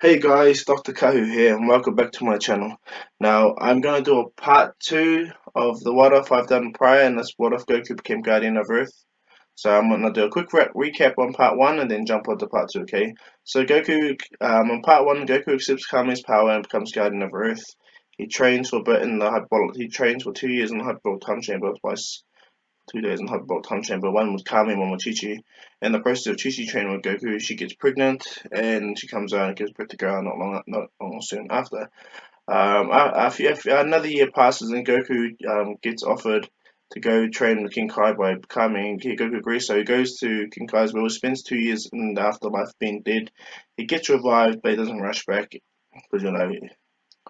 Hey guys, Dr. Kahu here, and welcome back to my channel. Now, I'm going to do a part 2 of the What If I've done prior, and that's What If Goku became Guardian of Earth. So I'm going to do a quick recap on part 1 and then jump on to part 2, okay? So on part 1, Goku accepts Kame's power and becomes Guardian of Earth. He trains for a bit in the he trains for 2 years in the hyperbolic time chamber, twice 2 days in hyperbolic time chamber, one with Kami, one with Chi-Chi. In the process of Chi-Chi training with Goku, she gets pregnant and she comes out and gives birth to Gohan not long soon after. Another year passes and Goku gets offered to go train with King Kai by Kami, and Goku agrees, so he goes to King Kai's world, spends 2 years in the afterlife being dead. He gets revived, but he doesn't rush back because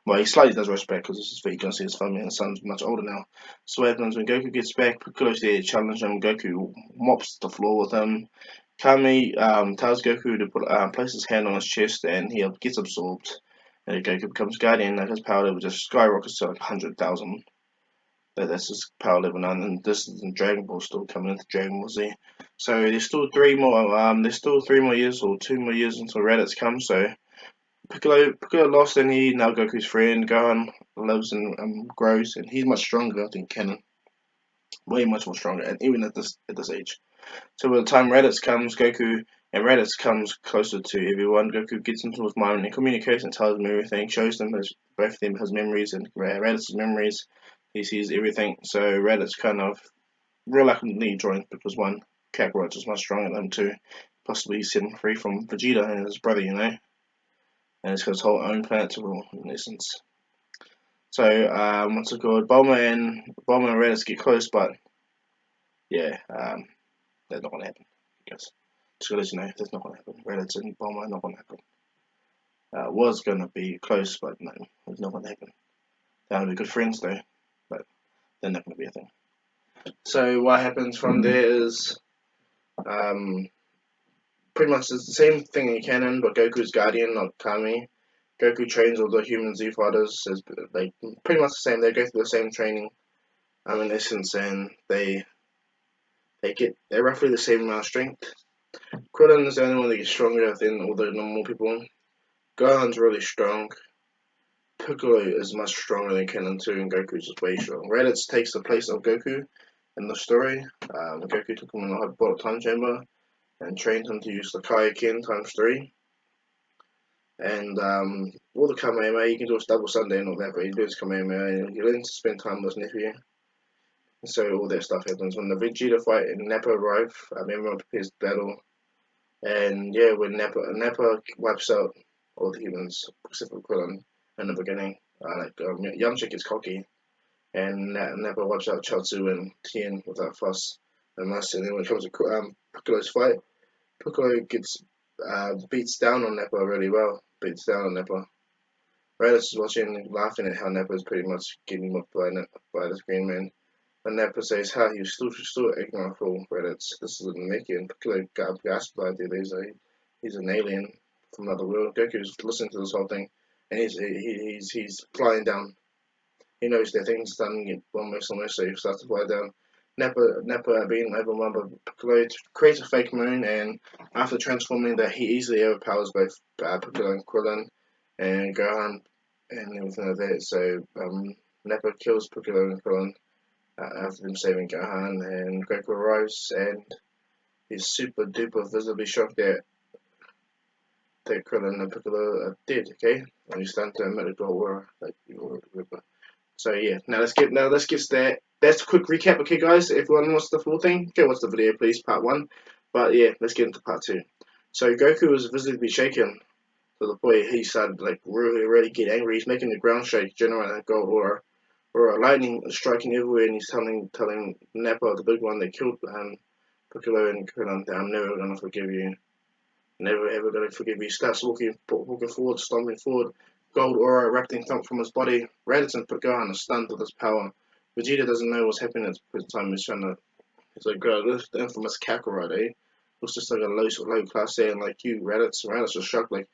well, he slightly does rush back because this is where you can see his family and his son's much older now. So what happens when Goku gets back, Piccolo's there to challenge him. Goku mops the floor with him. Kami tells Goku to place his hand on his chest and he gets absorbed. And Goku becomes Guardian and his power level just skyrockets to like 100,000. That's his power level now, and this is in Dragon Ball still coming into Dragon Ball Z. So there's still 3 more years or 2 more years until Raditz comes. So Piccolo lost and he now Goku's friend. Gohan lives and grows, and he's much stronger than Kennen, way much more stronger, and even at this age. So by the time Raditz comes, Goku and Raditz comes closer to everyone. Goku gets into his mind and communicates and tells them everything, shows them both of them his memories and Raditz's memories. He sees everything. So Raditz kind of reluctantly joins because one, Kakarot is much stronger than him, two, possibly he set him free from Vegeta and his brother, and it's got his whole own planet to rule in essence. So what's it called? Bulma and Raditz get close, but yeah, that's not gonna happen. I guess just to let you know, that's not gonna happen. Raditz and Bulma are not gonna happen. Was gonna be close, but no, it's not gonna happen. They're gonna be good friends though, but they're not gonna be a thing. So what happens from there is um, pretty much it's the same thing in canon, but Goku's guardian, not Kami. Goku trains all the human Z fighters, is like pretty much the same. They go through the same training, in essence, and they're roughly the same amount of strength. Krillin is the only one that gets stronger than all the normal people. Gohan's really strong. Piccolo is much stronger than Kennen too, and Goku's just way strong. Raditz takes the place of Goku in the story. Goku took him in the hyperbolic time chamber and trained him to use the Kaioken times 3. And all the Kamehameha, you can do a double Sunday and all that, but he does Kamehameha and he learns to spend time with his nephew. So all that stuff happens. When the Vegeta fight and Nappa arrive, everyone prepares battle. And yeah, when Nappa wipes out all the humans, except for Krillin in the beginning, Yamcha gets cocky, and Nappa wipes out Chaozu and Tien without fuss and fuss. And then when it comes to Piccolo's fight, Piccolo gets beats down on Nappa really well. Beats down on Nappa. Raditz is watching, laughing at how Nappa is pretty much getting whipped by this green man. And Nappa says, "Ha, you still ignorant fool, Raditz. This is a Namekian." And Piccolo gasped by the idea he's an alien from another world. Goku's listening to this whole thing, and he's flying down. He knows that things starting to get almost, so he starts to fly down. Nappa being overwhelmed by Piccolo creates a fake moon, and after transforming that, he easily overpowers both Piccolo and Krillin and Gohan and everything like that. So Nappa kills Piccolo and Krillin after them saving Gohan, and Goku arrives and he's super duper visibly shocked that Krillin and Piccolo are dead, okay? And he's starting to admit it all, like Ripper. So yeah, let's get that. That's a quick recap, okay, guys. If everyone wants the full thing, go watch the video, please, part 1. But yeah, let's get into part 2. So Goku was visibly shaken to the point he started like really get angry. He's making the ground shake, generating gold or a lightning striking everywhere, and he's telling Nappa, the big one that killed Piccolo and Krillin, that I'm never gonna forgive you. Never ever gonna forgive you. He starts walking forward, stomping forward. Gold aura erupting from his body. Raditz and Gohan are stunned with his power. Vegeta doesn't know what's happening at the time. He's like, this the infamous Kakarot, eh? Looks just like a low class saying like you, Raditz. Raditz was shocked, like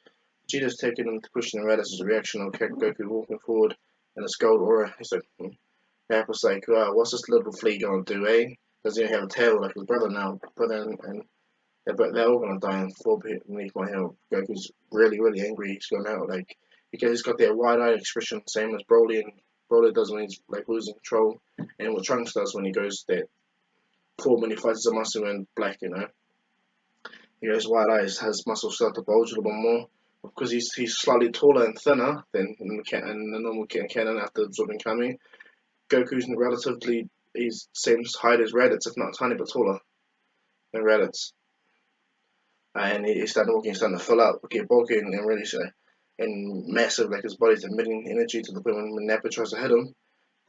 Vegeta's taking him to pushing Raditz's reaction of Goku walking forward and his gold aura. He's like, Nappa's like, what's this little flea gonna do, eh? Doesn't even have a tail like his brother now. Brother and but they're all gonna die and fall beneath my heel. Goku's really, really angry. He's going out like because he's got that wide-eyed expression, same as Broly, and Broly does when he's like losing control, and what Trunks does when he goes that form when he fights Zamasu in black. He goes wide eyes, has muscles start to bulge a little bit more because he's slightly taller and thinner than the normal Cannon after absorbing Kami. Goku's relatively he's same height as Raditz, if not a tiny bit taller than Raditz. And he's starting to fill out, get bulky and really so, and massive, like his body's emitting energy to the point when Nappa tries to hit him,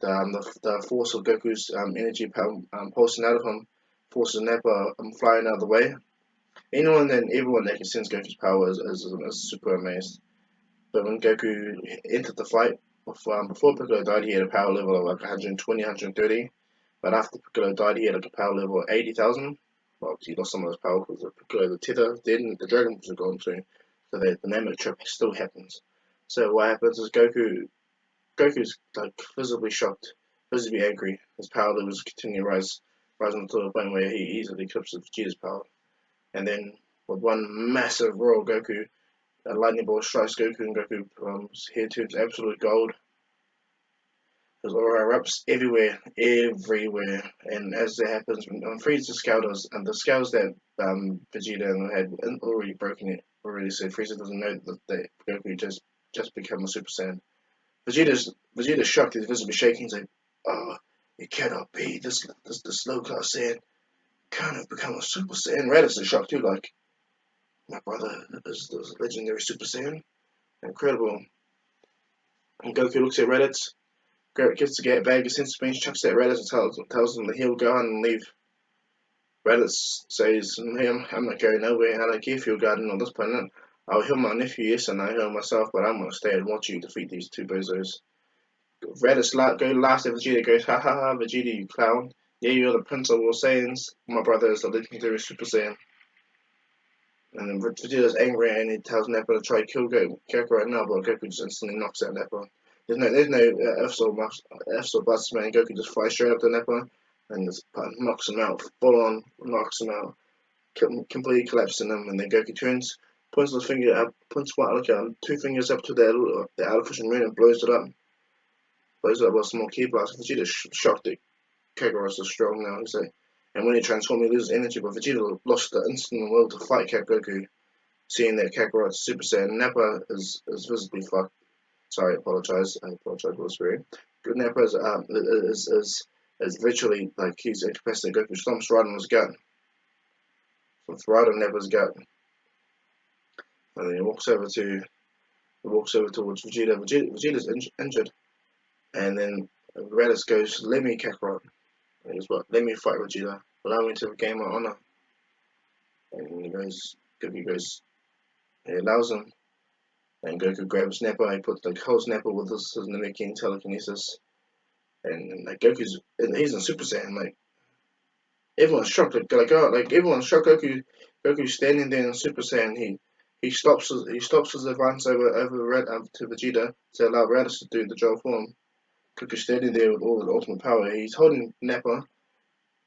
the force of Goku's energy pulsing out of him forces Nappa flying out of the way. Anyone and everyone that can sense Goku's power is super amazed. But when Goku entered the fight, before Piccolo died, he had a power level of like 120, 130. But after Piccolo died, he had like a power level of 80,000. Well, he lost some of his power because of Piccolo, the tether did, and the Dragon Balls are gone too. So the Namek trip still happens. So what happens is Goku's like visibly shocked, visibly angry. His power levels continue to rising to the point where he easily eclipses Vegeta's power. And then with one massive roar, Goku, a lightning ball strikes Goku, and Goku's head turns absolute gold. His aura erupts everywhere. And as that happens, when Frieza scouts, and the scouts that Vegeta had already broken it, already said Frieza doesn't know that Goku just become a Super Saiyan. Vegeta's shocked, he's visibly shaking, he's like, oh, it cannot be, this low class Saiyan can't have become a Super Saiyan. Raditz is shocked too, like, my brother is the legendary Super Saiyan. Incredible. And Goku looks at Raditz, gets to get a bag of sense beans, chucks it at Raditz and tells him that he'll go on and leave. Raditz says, hey, I'm not going nowhere. I don't care if you're guarding on this planet. I'll heal my nephew, yes, and I heal myself, but I'm going to stay and watch you defeat these two bozos. Raditz laughs at Vegeta, goes, ha ha ha, Vegeta, you clown. Yeah, you're the prince of all Saiyans. My brother is the legendary Super Saiyan. And then Vegeta's angry and he tells Nappa to try to kill Goku right now, but Goku just instantly knocks out Nappa. There's no ifs or buts, man. Goku just flies straight up to Nappa and just knocks him out, full on knocks him out, completely collapsing him. And then Goku points his finger up, points two fingers up to the artificial moon and blows it up. Blows it up with a small key blast. Vegeta's shocked that Kakarot is so strong now. He's like, and when he transforms, he loses energy, but Vegeta lost the instant will to fight Goku. Seeing that Kakarot's Super Saiyan, Nappa is visibly fucked. Sorry, I apologize for the swearing. Nappa is virtually like he's incapacitated. Goku stomps right on his gut. Stomps right on Nappa's gut. And then he walks over towards Vegeta. Vegeta's injured. And then Raditz goes, let me Kakarot. And he goes, what? Let me fight Vegeta. Allow me to regain my honor. And Goku goes, he allows him. And Goku grabs Nappa, he holds Nappa with his Namekian telekinesis. And like he's in Super Saiyan, like everyone's shocked, everyone's shocked. Goku's standing there in Super Saiyan. He stops his advance over to Vegeta to allow Raditz to do the job for him. Goku's standing there with all the ultimate power. He's holding Nappa,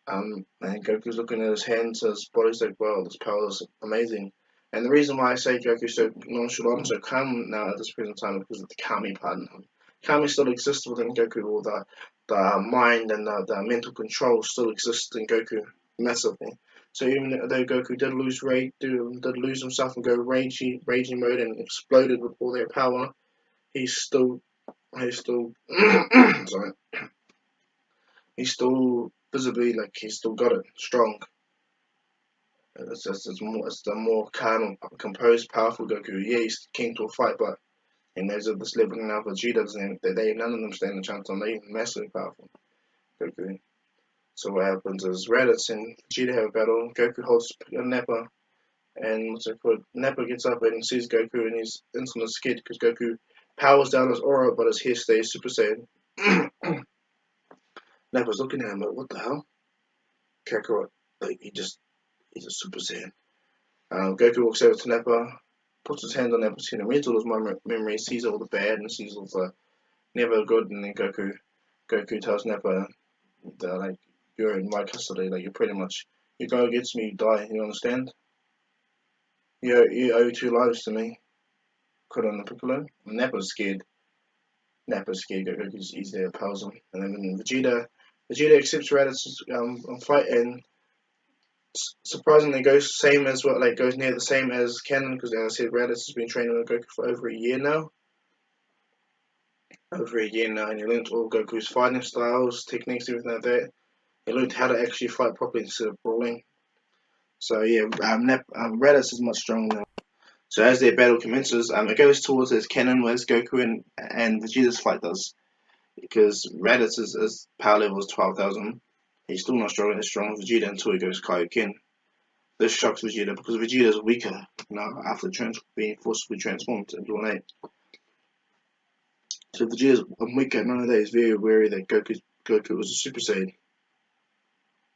and Goku's looking at his hands. His body's like, wow, this power is amazing. And the reason why I say Goku's so nonchalant, so calm now at this present time is because of the Kami part in him. Kami still exists within Goku, or the mind and the mental control still exists in Goku massively. So even though Goku did lose himself and go raging mode and exploded with all that power, he's still sorry, he's still visibly like he's still got it strong. It's the more calm, composed, powerful Goku. Yeah, he's keen to a fight, but he knows at this level now Vegeta's and none of them stand a chance on. They're massively powerful. Goku. So what happens is Raditz and Vegeta have a battle. Goku holds Nappa, and Nappa gets up and sees Goku, and he's instantly scared because Goku powers down his aura, but his hair stays Super Saiyan. Nappa's looking at him like, what the hell? Kakarot, like he's a Super Saiyan. Goku walks over to Nappa, puts his hand on Nappa's head and reads all his memories, sees all the bad and sees all the never good, and then Goku tells Nappa that like you're in my custody, like you're pretty much you go against me, you die. You understand? You owe 2 lives to me. Krillin and Piccolo. And Nappa's scared. Nappa's scared Goku's easy there, powers him. And then Vegeta accepts Raditz fight, and surprisingly goes same as what like goes near the same as canon, because as I said, Raditz has been training with Goku for over a year now. And he learned all Goku's fighting styles, techniques, everything like that. He learned how to actually fight properly instead of brawling. So yeah, Raditz is much stronger now. So as their battle commences, it goes towards his canon where Goku and Vegeta's fight does. Because Raditz's power level is 12,000. He's still not strong as strong as Vegeta until he goes Kaioken. This shocks Vegeta because Vegeta is weaker now after being forcibly transformed into an ape. So Vegeta's weaker. None of that is very wary that Goku was a Super Saiyan,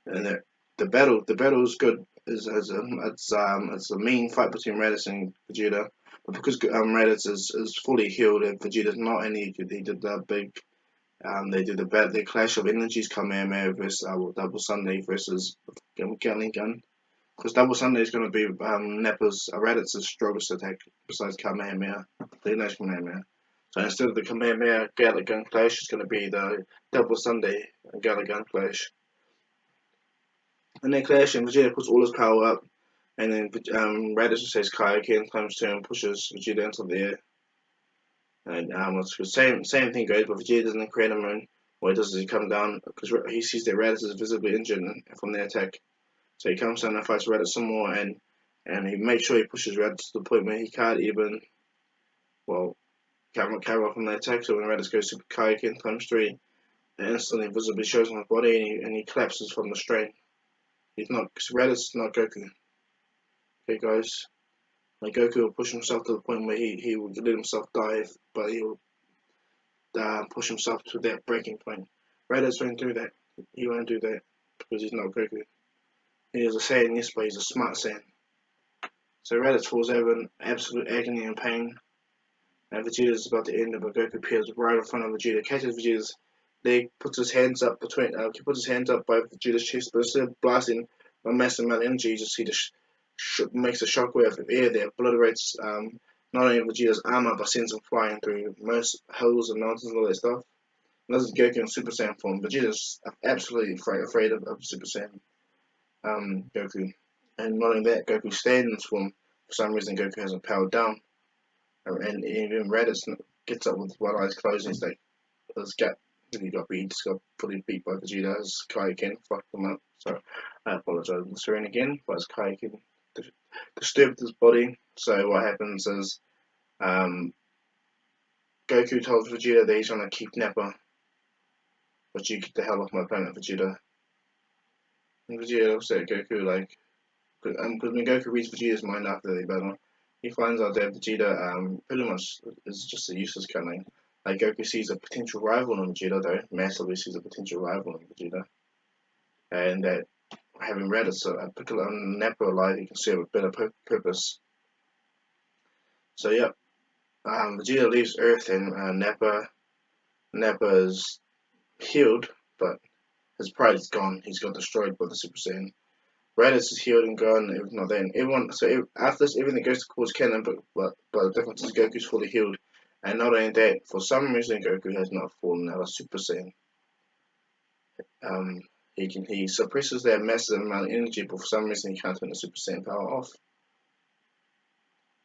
and that the battle is good. It's a main fight between Raditz and Vegeta, but because Raditz is fully healed and Vegeta's not, and he did that big. They did the clash of energies Kamehameha versus Double Sunday versus Gatling Gun. Because Double Sunday is going to be Nappa's Raditz's strongest attack besides Kamehameha, the next Kamehameha. So instead of the Kamehameha Gatling Gun clash, it's going to be the Double Sunday Gatling Gun clash. And they clash, and Vegeta puts all his power up, and then Raditz says Kaioken, comes to him, pushes Vegeta into the air. And the same thing goes, but Vegeta doesn't create a moon. What he does is he comes down because he sees that Raditz is visibly injured from the attack. So he comes down and fights Raditz some more, and he makes sure he pushes Raditz to the point where he can't even cover off from the attack. So when Raditz goes Super Kaioken times 3, it instantly visibly shows on his body, and he collapses from the strain. Raditz is not Goku. Okay, guys. Like Goku will push himself to the point where he will let himself die, but he will push himself to that breaking point. Raditz won't do that. He won't do that because he's not Goku. He is a Saiyan, yes, but he's a smart Saiyan. So Raditz falls over in absolute agony and pain, and Vegeta is about to end it, but Goku appears right in front of Vegeta, catches Vegeta's leg, puts his hands up by Vegeta's chest, but instead of blasting a massive amount of energy, you just see makes a shockwave of air that obliterates not only Vegeta's armor, but sends him flying through most hills and mountains and all that stuff. And this is Goku in Super Saiyan form. Vegeta's absolutely afraid of Super Saiyan Goku. And not only that, Goku stands form. For some reason, Goku hasn't powered down. And even Raditz gets up with one eye closed and he's like, this gap really got beat. He just got fully beat by Vegeta as Kaioken fucked him up. So I apologize for swearing again, but as Kaioken disturbed his body. So what happens is Goku tells Vegeta that he's gonna keep Nappa, but you get the hell off my planet, Vegeta. And Vegeta looks at Goku like, because when Goku reads Vegeta's mind after the battle, he finds out that Vegeta pretty much is just a useless cunning. Like Goku sees a potential rival in Vegeta, though massively sees a potential rival in Vegeta, and that having Raditz, Piccolo and Nappa alive, he can serve a better purpose. So yeah, Vegeta leaves Earth, and Nappa is healed, but his pride is gone. He's got destroyed by the Super Saiyan. Raditz is healed and gone, and not then. After this, everything goes to cause canon, but the difference is Goku's fully healed, and not only that, for some reason Goku has not fallen out of Super Saiyan. He suppresses that massive amount of energy, but for some reason he can't turn the Super Saiyan power off.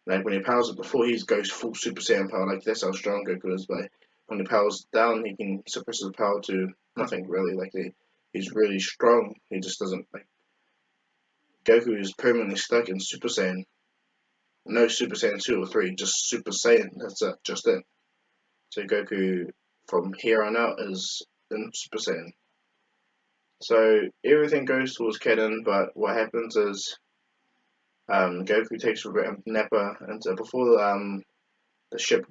Like when he powers it before, he goes full Super Saiyan power. Like that's how strong Goku is. But when he powers down, he can suppress his power to nothing really. Like he's really strong. He just doesn't like. Goku is permanently stuck in Super Saiyan. No Super Saiyan 2 or 3, just Super Saiyan. That's it, just it. So Goku from here on out is in Super Saiyan. So everything goes towards canon, but what happens is Goku takes Nappa, and before the ship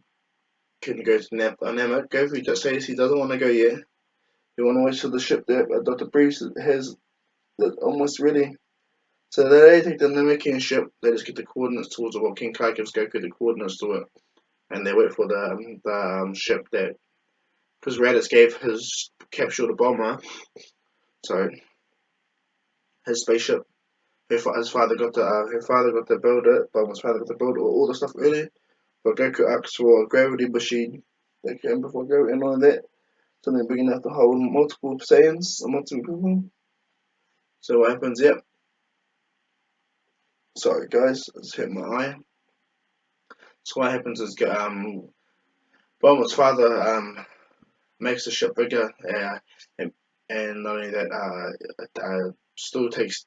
can go to Nappa, Goku just says he doesn't want to go yet. He wants to wait till the ship that Dr. Briefs has almost ready. So they take the Namekian ship, they just get the coordinates towards it, while King Kai gives Goku the coordinates to it, and they wait for the ship that, because Raditz gave his capsule to Bomber, so his spaceship, his father got to her father got to build it, Bulma's father got to build all the stuff early. But Goku asks for a gravity machine. They came before Goku and all of that. So they're bringing out the whole multiple Saiyans, multiple people. So what happens? Yep. Sorry guys, I just hit my eye. So what happens is Bulma's father makes the ship bigger, and not only that, it still takes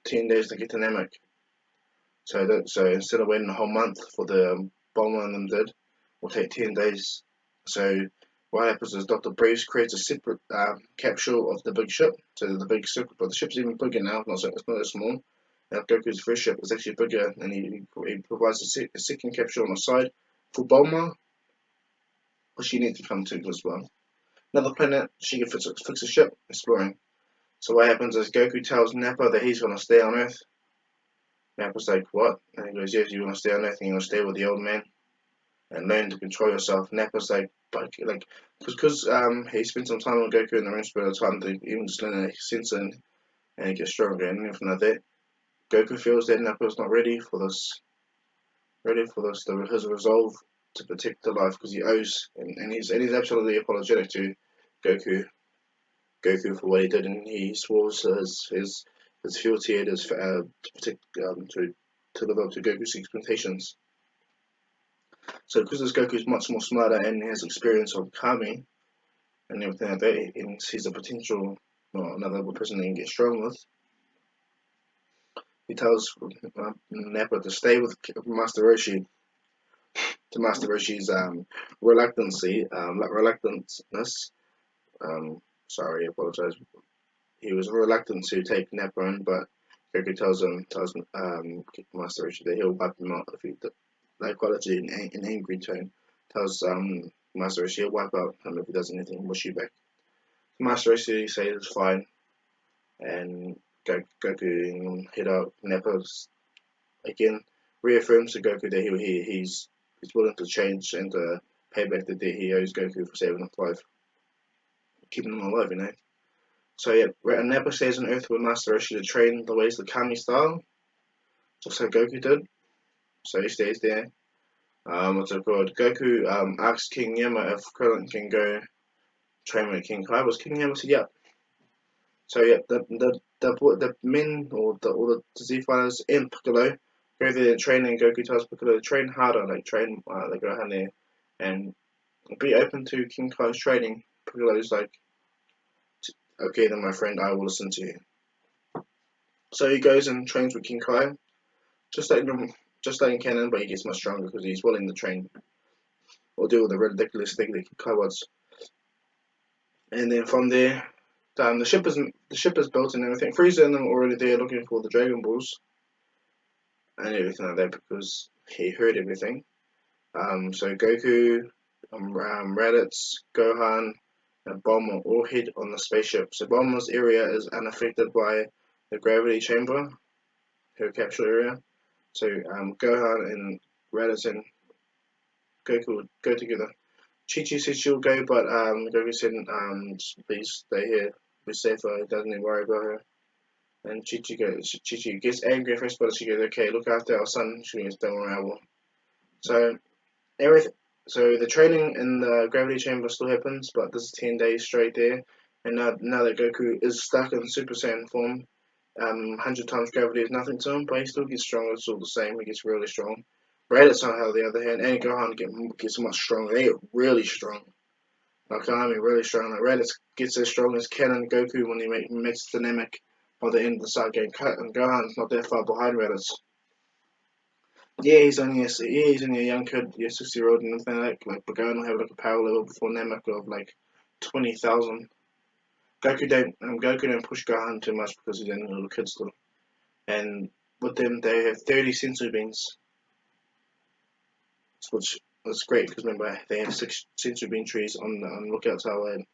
10 days to get to Namek. So instead of waiting a whole month for the Bulma and them did, will take 10 days. So what happens is Dr. Briefs creates a separate capsule of the big ship. So the big ship, but the ship's even bigger now. It's not as small. Now Goku's first ship is actually bigger, and he provides a second capsule on the side for Bulma, but she needs to come to as well. Another planet, she can fix a ship exploring. So what happens is Goku tells Nappa that he's gonna stay on Earth. Nappa's like, what? And he goes, yes, you wanna stay on Earth and you wanna stay with the old man and learn to control yourself. Nappa's but like, because he spent some time with Goku in the room, spent the time to even just learn to sense and get stronger and everything like that. Goku feels that Nappa's not ready for this, his resolve to protect the life because he owes, and he's absolutely apologetic to Goku for what he did, and he swore his fealty and his to protect to live up to Goku's expectations. So because this Goku's much more smarter and has experience of Kami and everything like that, and sees the potential another person he can get strong with, he tells Nappa to stay with Master Roshi. To Master Roshi's reluctantness. Sorry, I apologize. He was reluctant to take Nappa in, but Goku tells Master Roshi that he'll wipe him out if he like quality in angry tone. Tells Master Roshi he'll wipe out him if he does anything. Wish you back. Master Roshi says it's fine, and Goku hit out Nappa's again. Reaffirms to Goku that he's willing to change and pay back the debt he owes Goku for saving his life, keeping him alive, So yeah, Nappa stays on Earth with Master Roshi to train the ways of the Kami style, just like Goku did. So he stays there. What's it called? Goku asks King Yama if Krillin can go train with King Kai. Was King Yama said yeah. So yeah, the men or the Z fighters in Piccolo go there and train, and Goku tells Piccolo to train harder, like train like go there and be open to King Kai's training. Piccolo's like, okay then my friend, I will listen to you. So he goes and trains with King Kai, just like in canon, but he gets much stronger because he's willing to train or do the ridiculous thing that King Kai wants. And then from there, the ship is built and everything. Frieza and them are already there looking for the Dragon Balls and everything like that because he heard everything. So Goku, Raditz, Gohan, and Bulma all head on the spaceship. So Bulma's area is unaffected by the gravity chamber, her capsule area. So Gohan and Raditz and Goku would go together. Chi-Chi said she'll go, but Goku said, please stay here. Be safer. Doesn't need to worry about her. And Chi-Chi gets angry at first, but she goes, okay, look after our son. She goes, don't worry, I will. So everything. So the training in the gravity chamber still happens, but this is 10 days straight there. And now that Goku is stuck in Super Saiyan form, 100 times gravity is nothing to him, but he still gets stronger. It's all the same. He gets really strong. Raditz, on the other hand, and Gohan gets much stronger. They get really strong. Like really strong. Like Raditz gets as strong as Ken and Goku when he makes the Namek by the end of the start getting cut, and Gohan's not that far behind Raditz. Yeah, he's only a young kid, 6-year-old and everything but Gohan will have like a power level before Namek of like 20,000. Goku don't push Gohan too much because he's only a little kid still. And with them they have 30 senzu beans, which is great because remember they have 6 senzu bean trees on Lookout Tower, and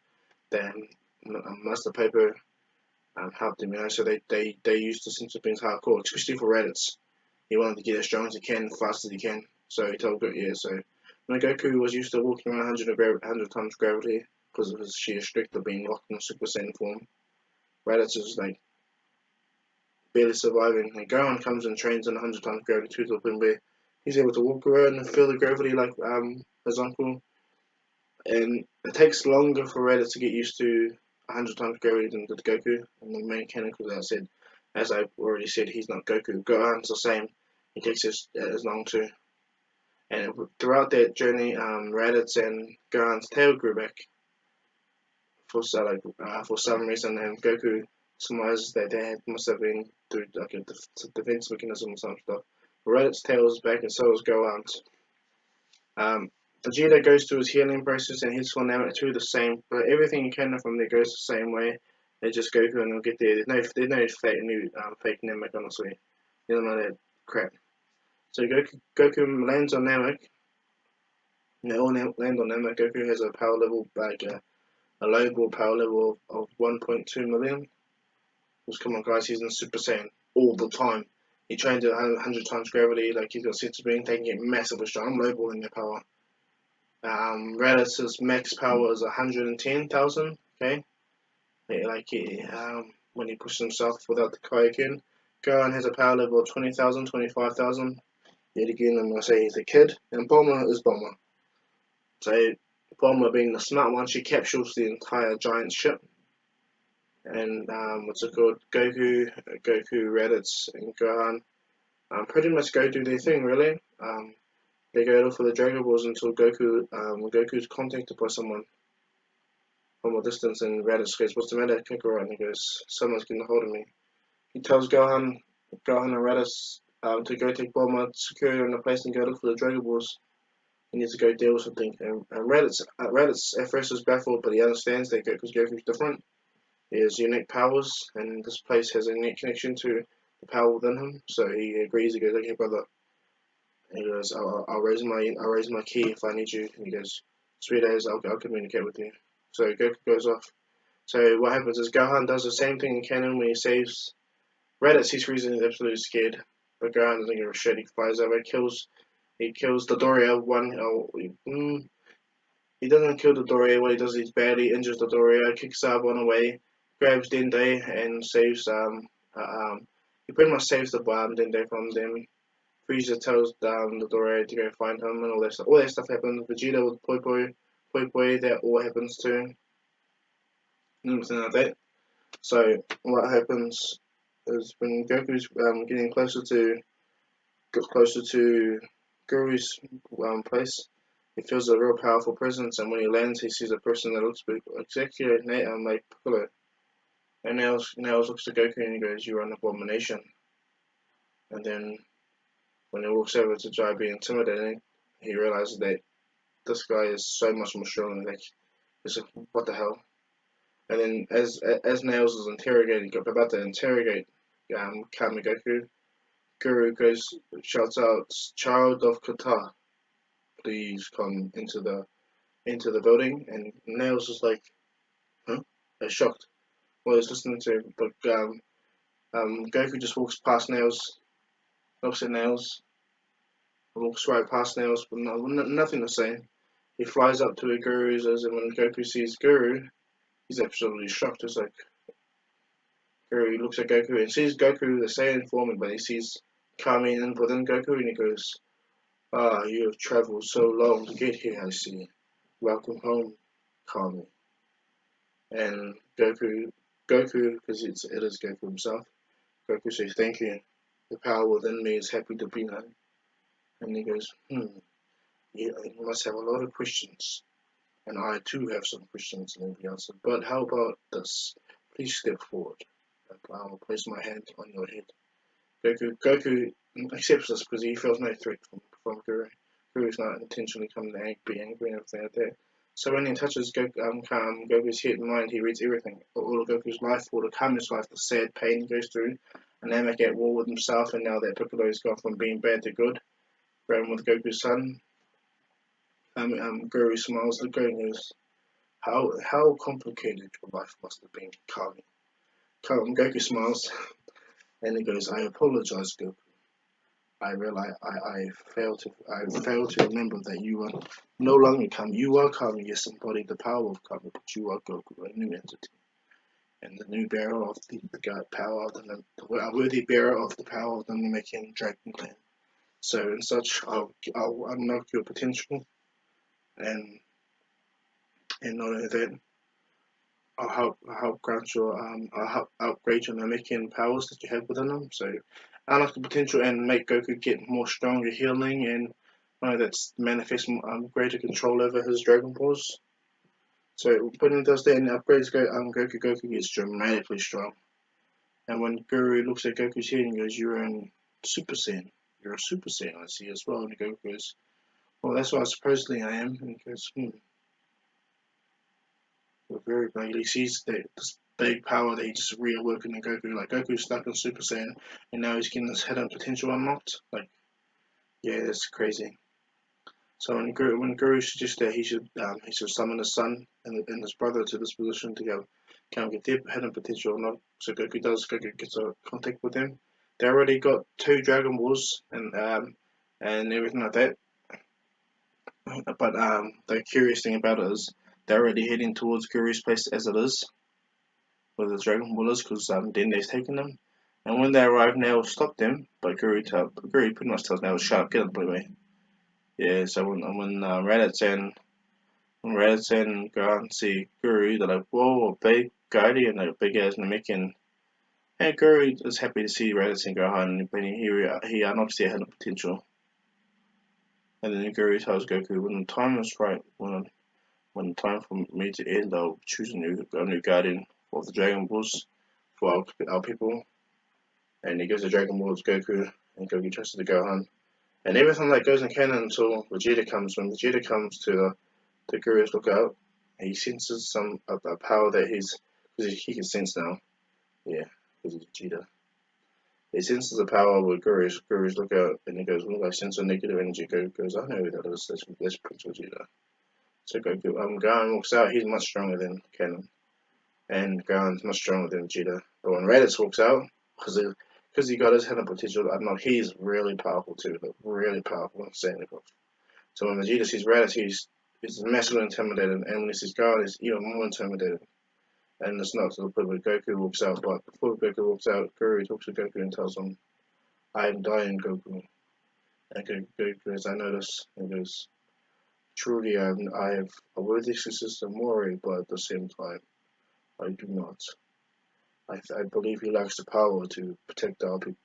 then Master Paper helped them, so they use the senzu beans hardcore, especially for Raditz. He wanted to get as strong as he can, fast as he can. So he told Goku, so when Goku was used to walking around 100 times gravity because of his sheer strength of being locked in Super Saiyan form, Raditz is like barely surviving. And Gohan comes and trains in 100 times gravity to the point where he's able to walk around and feel the gravity like his uncle. And it takes longer for Raditz to get used to 100 times gravity than did Goku. And the main canon, because as I already said, he's not Goku. Gohan's the same. It takes as long too. And throughout that journey, Raditz and Gohan's tail grew back for some reason, and Goku surmises that must have been through like a defense mechanism or some stuff. Raditz's tail is back, and so is Gohan's. Vegeta goes through his healing process, and he's for Namek too the same. But everything in canon from there goes the same way. They just Goku and they'll get there. There's no fake Namek, honestly. You don't know that crap. So Goku lands on Namek. And they all land on Namek. Goku has a power level like a low power level of 1.2 million. Because come on, guys, he's in Super Saiyan all the time. He trains at 100 times gravity, like he's got Senzu Bean, taking it massively strong. I'm lowballing their power. Raditz's max power is 110,000. Okay, when he pushes himself without the Kaioken. Gohan has a power level of 20,000, 25,000. Yet again, I'm gonna say he's a kid, and Bulma is Bulma. So Bulma, being the smart one, she captures the entire giant ship. And what's it called? Goku, Raditz, and Gohan pretty much go do their thing, really. They go look for the Dragon Balls until Goku's contacted by someone from a distance, and Raditz goes, "What's the matter, Kakarot?" And he goes, "Someone's getting a hold of me." He tells Gohan and Raditz to go take Bulma, secure her in a place, and go look for the Dragon Balls. He needs to go deal with something. And Raditz at first is baffled, but he understands that Goku's different. He has unique powers, and this place has a unique connection to the power within him. So he agrees. He goes, "Okay, brother." And he goes, I'll raise my key if I need you." And he goes, "Sweet as, I'll communicate with you." So Goku goes off. So what happens is Gohan does the same thing in canon when he saves Raditz. He's freezing, absolutely scared, but Gohan doesn't give a shit. He flies over, he kills the Dodoria. He doesn't kill the Dodoria. What he does is badly injures the Dodoria, kicks Zarbon away, grabs Dende, and saves he pretty much saves the Dende from them. Frieza tells the Dodoria to go find him, and all that stuff. All that stuff happens. Vegeta with Poi, that all happens too. And everything like that. So what happens is when Goku's getting closer to Guru's place, he feels a real powerful presence, and when he lands, he sees a person that looks exactly like Piccolo. And Nails looks at Goku and he goes, "You're an abomination." And then when he walks over to try being intimidating, he realizes that this guy is so much more strong. Like, it's like, what the hell? And then as Nails is about to interrogate Kami Goku, Guru shouts out, "Child of Kata, please come into the building." And Nails is like, huh? They're shocked. Well, he's listening to him, but Goku just walks past Nails, looks at Nails, walks right past Nails, but nothing to say. He flies up to where Guru is, and when Goku sees Guru, he's absolutely shocked. It's like, Guru looks at Goku and sees Goku, the Saiyan forming, but he sees Kami within Goku, and he goes, "Ah, you have traveled so long to get here, I see. Welcome home, Kami." And Goku, because it is Goku himself, Goku says, "Thank you. The power within me is happy to be known." And he goes, yeah, you must have a lot of questions. And I too have some questions," and he answered. "But how about this? Please step forward. I will place my hand on your head." Goku accepts this because he feels no threat from Guru. Guru's not intentionally coming to be angry and everything like that. So when he touches Goku's head and mind, he reads everything. All of Goku's life, all of Kami's life, the sad pain he goes through, and Namek at war with himself, and now that Piccolo's gone from being bad to good, grown with Goku's son. Guru smiles at Goku and goes, how complicated your life must have been, Kami." Goku smiles and he goes, "I apologize, Goku. I realize I failed to remember that you are no longer Kami. You are Kami, yes, embody the power of Kami, but you are Goku, a new entity. and the new bearer of the power of a worthy bearer of the power of the Namekian Dragon Clan. So, in such, I'll unlock your potential, and not only that, I'll help grant your I'll help upgrade your Namekian powers that you have within them. So, unlock the potential and make Goku get more stronger healing, and that's manifest greater control over his Dragon Balls. So when he does that and upgrades Goku gets dramatically strong. And when Guru looks at Goku's head and goes, "You're in Super Saiyan. You're a Super Saiyan, I see as well." And Goku goes, "Well, that's what supposedly I am." And he goes, We're very big. He sees that this big power that he just reawoken in Goku. Like Goku's stuck in Super Saiyan, and now he's getting his hidden potential unlocked. Like, yeah, that's crazy. So when Guru suggests that he should summon his son and his brother to this position to go kind of get their hidden potential unlocked. So Goku does. Goku gets a contact with them. They already got 2 Dragon Balls and everything like that. But the curious thing about it is they're already heading towards Guru's place as it is with his Dragon Ballers because Dende's taking them. And when they arrive, Nail stop them, but Guru pretty much tells Nail to shut up, get out of the way. Yeah, so when Raditz and Gohan see Guru, they're like, "Whoa, a big guardian, a big ass Namekian." And Guru is happy to see Raditz and Gohan, but he unlocks their hidden potential. And then Guru tells Goku, "When the time is right, when the time for me to end, I'll choose a new guardian of the Dragon Balls for our people." And he gives the Dragon Balls to Goku, and Goku trusts the Gohan. And everything that goes in canon until Vegeta comes. When Vegeta comes to Guru's lookout, he senses a power that because he can sense now. Yeah, because he's Vegeta. He senses the power with Guru's lookout, and he goes, "Look, I sense a negative energy." Goku goes, "I know who that is. That's Prince Vegeta." So Gohan walks out. He's much stronger than Canon, and Gohan's much stronger than Vegeta. But when Raditz walks out, because he got his hidden potential, he's really powerful too, but really powerful, insanely powerful. So when Vegeta sees Raditz, he's massively intimidated, and when he sees Gohan, he's even more intimidated. And it's not to the point where Goku walks out, but before Goku walks out, Guru talks to Goku and tells him, "I am dying, Goku." And Goku goes, "I know this." And he goes, "Truly, I have a worthy successor, Mori, but at the same time, I do not. I believe he lacks the power to protect our people,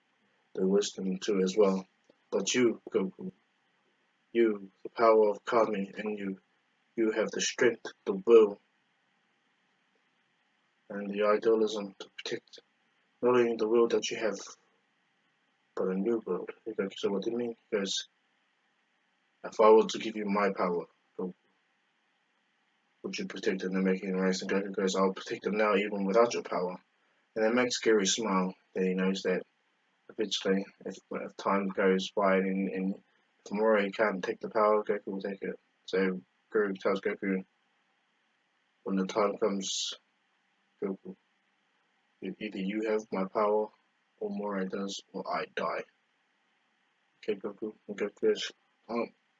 the wisdom too as well. But you, Goku, you, the power of Kami, and you have the strength, the will, and the idealism to protect not only the world that you have, but a new world." He goes, "So what do you mean?" He goes, "If I were to give you my power, would you protect them and making race?" And Goku goes, "I'll protect them now even without your power." And that makes Gary smile, that he knows that eventually, if time goes by and if Mori can't take the power, Goku will take it. So Guru tells Goku, when the time comes, Goku, either you have my power, or Mori does, or I die. Okay, Goku. And Goku goes,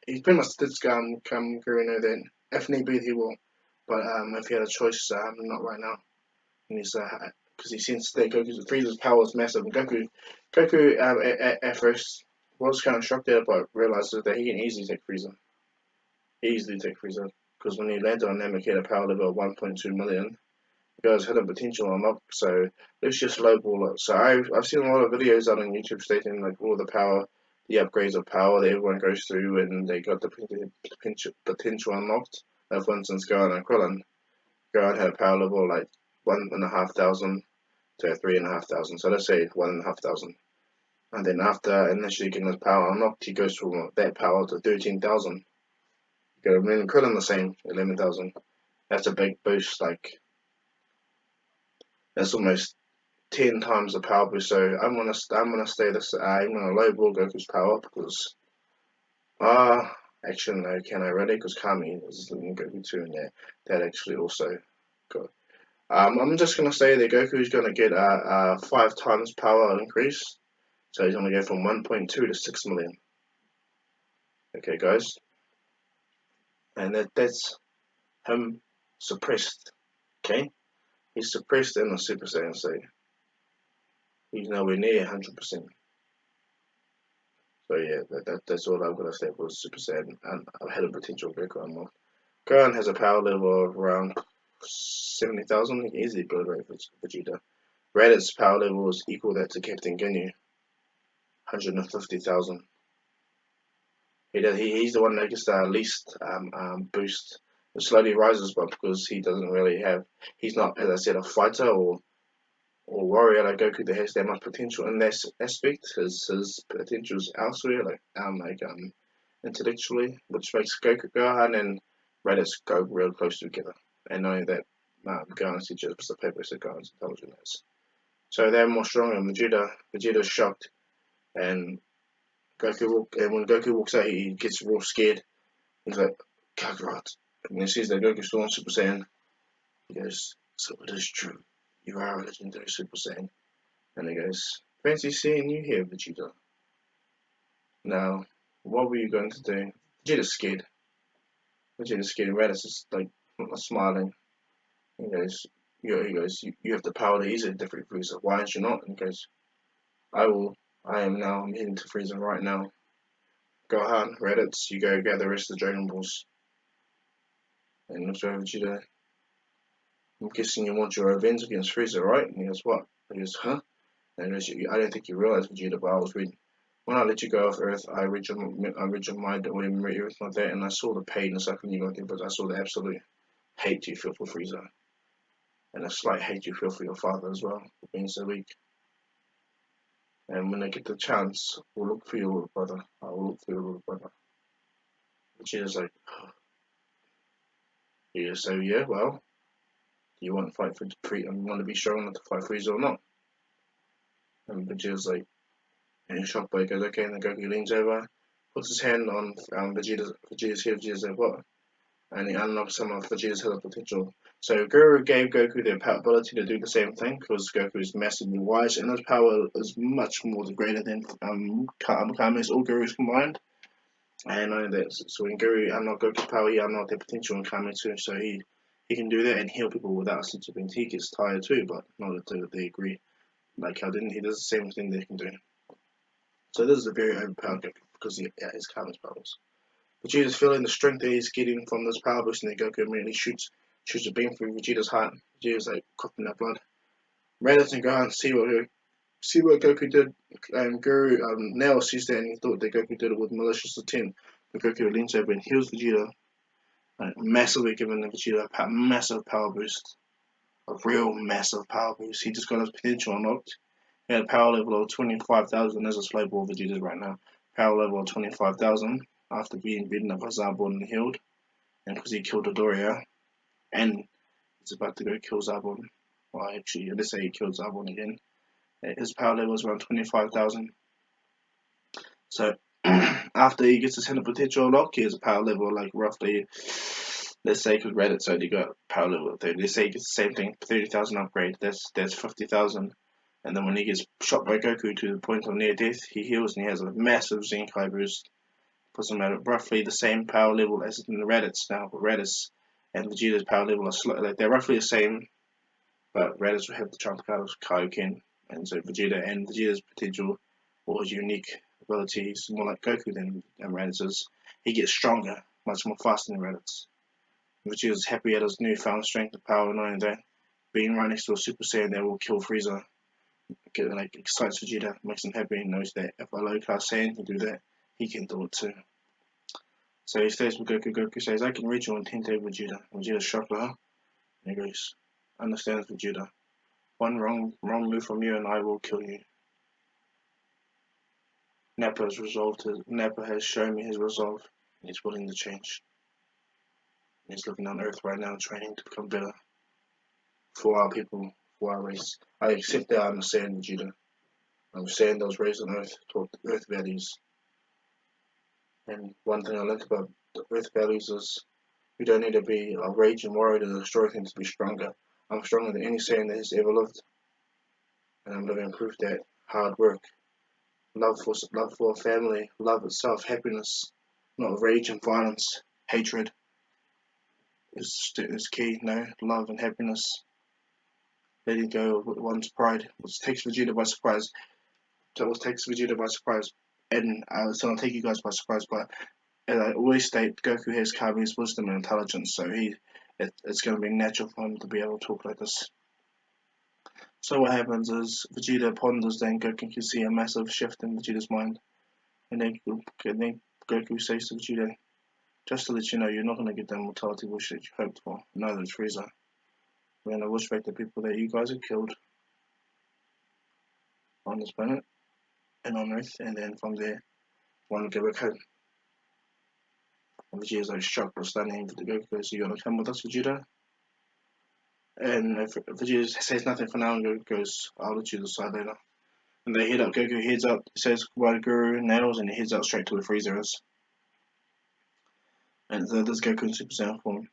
he's pretty much this come Guru know that if need be, he will. But if he had a choice, not right now. And he's because he senses that Frieza's power is massive. And Goku at first was kind of shocked at it, but realizes that he can easily take Frieza. Easily take Frieza. Because when he landed on Namek, he had a power level of 1.2 million. The guy's hidden potential unlocked, so let's just lowball it. So I've seen a lot of videos out on YouTube stating like all the power, the upgrades of power that everyone goes through, and they got the potential unlocked. Like for instance, Gohan and Krillin. Gohan had a power level like 1,500 to 3,500. So let's say 1,500. And then after initially getting his power unlocked, he goes from that power to 13,000. You got Krillin the same, 11,000. That's a big boost. Like that's almost 10 times the power boost. So I'm gonna lowball Goku's power because actually no, can I really? Because Kami is in Goku 2 and that actually also got. I'm just gonna say that Goku is gonna get a 5 times power increase. So he's gonna go from 1.2 to 6 million. Okay, guys, and that's him suppressed. Okay, He's suppressed in the Super Saiyan, so he's nowhere near 100%. So yeah, that's all I'm gonna say for Super Saiyan, and ahead of potential Goku unlocked. Gohan has a power level of around 70,000, easily below rate for Vegeta. Raditz power level is equal that to Captain Ginyu, 150,000. He's the one that gets the least boost. It slowly rises, but because he doesn't really have, he's not, as I said, a fighter or warrior like Goku that has that much potential in that aspect. His potential's elsewhere, intellectually, which makes Gohan and Raditz go real close together. And knowing that Gohan's just the paper so Gohan's intelligent is. So they're more stronger than Vegeta. Vegeta's shocked, and and when Goku walks out, he gets real scared. He's like, Kakarot. And he sees that Goku's still on Super Saiyan. He goes, so it is true. You are a legendary Super Saiyan. And he goes, fancy seeing you here, Vegeta. Now, what were you going to do? Vegeta's scared. Vegeta's scared. Raditz is like smiling. He goes, you have the power to easily defeat Frieza. Why aren't you not? And he goes, I will. I am now. I'm heading to Frieza right now. Gohan, Raditz, you go gather the rest of the Dragon Balls. And looks over Vegeta. I'm guessing you want your revenge against Frieza, right? And he goes, what? He goes, huh? And he goes, I don't think you realize, Vegeta, but I was reading. When I let you go off Earth, I read your mind or memory, everything like that, and I saw the pain and suffering you got there, but I saw the absolute hate you feel for Frieza. And a slight hate you feel for your father as well, for being so weak. And when I get the chance, we'll look for your little brother. I will look for your little brother. Vegeta's like, oh. Yeah, so yeah, well, do you want to fight for and want to be strong enough to fight Frieza or not? And Vegeta's like, and shocked by it, goes, okay, and then Goku leans over, puts his hand on Vegeta's head, Vegeta's like, what? And he unlocks some of Vegeta's hidden potential. So Guru gave Goku the ability to do the same thing, because Goku is massively wise, and his power is much more greater than Kame's or Guru's combined. And I know that, so when Guru unlocked Goku's power, he unlocked their potential in Kame too, so he can do that and heal people without a sense of pain. He gets tired too, but not until they agree. Like how didn't he does the same thing they can do. So this is a very overpowered Goku because he has Kame's powers. Vegeta's feeling the strength that he's getting from this power boost, and then Goku immediately shoots a beam through Vegeta's heart. Vegeta's like coughing up blood. Raditz and Gohan see what Goku did, and Guru now sees that and he thought that Goku did it with malicious intent. But Goku leans over and heals Vegeta, massively giving Vegeta a massive power boost. A real massive power boost. He just got his potential unlocked. He had a power level of 25,000 as a slow ball Vegeta's right now. Power level of 25,000 after being beaten up by Zarbon and healed. And because he killed Dodoria. And he's about to go kill Zarbon. Well, actually, let's say he killed Zarbon again. His power level is around 25,000. So, after he gets his hidden potential unlocked, he has a power level like roughly, let's say, because Raditz only got power level 30. Let's say he gets the same thing, 30,000 upgrade. That's 50,000. And then when he gets shot by Goku to the point of near death, he heals and he has a massive Zenkai boost. Puts him at roughly the same power level as in the Raditz now. But Raditz and Vegeta's power level are they're roughly the same, but Raditz will have the trump card of Kaioken, and so Vegeta's potential or his unique abilities more like Goku than Raditz's. He gets stronger, much more faster than Raditz. Vegeta's happy at his newfound strength and power, knowing that being right next to a Super Saiyan that will kill Frieza. Excites Vegeta, makes him happy, and knows that if a low class Saiyan can do that, he can do it too. So he stays with Goku. Goku says, I can reach your intent, Vegeta. Vegeta's shocked, huh? And he goes, understands Vegeta. One wrong move from you and I will kill you. Nappa has shown me his resolve, and he's willing to change. And he's living on Earth right now, training to become better for our people, for our race. I accept that I'm a Saiyan, Vegeta. I'm a Saiyan that was raised on Earth, taught Earth values. And one thing I learned about the Earth values is you don't need to be a raging warrior to destroy things to be stronger. I'm stronger than any Saiyan that has ever lived. And I'm living proof that hard work, love for family, love itself, happiness, not rage and violence, hatred is key. No, love and happiness. letting go of one's pride, which takes Vegeta by surprise. Which takes Vegeta by surprise. And so I'll take you guys by surprise, but as I always state, Goku has Kami's wisdom and intelligence, so it's going to be natural for him to be able to talk like this. So what happens is Vegeta ponders, then Goku can see a massive shift in Vegeta's mind, and then Goku says to Vegeta, "Just to let you know, you're not going to get the immortality wish that you hoped for. Neither is Frieza. We're going to wish back the people that you guys have killed on this planet and on Earth, and then from there, one will get back home." And Vegeta's like shocked or stunning. Goku goes, "You gonna come with us, Vegeta?" And if Vegeta says nothing for now, and Goku goes, "I'll let you decide later." And they head up. Goku heads up, says goodbye to Guru, Nails, and he heads out straight to where Frieza is. And so this Goku in Super Saiyan form.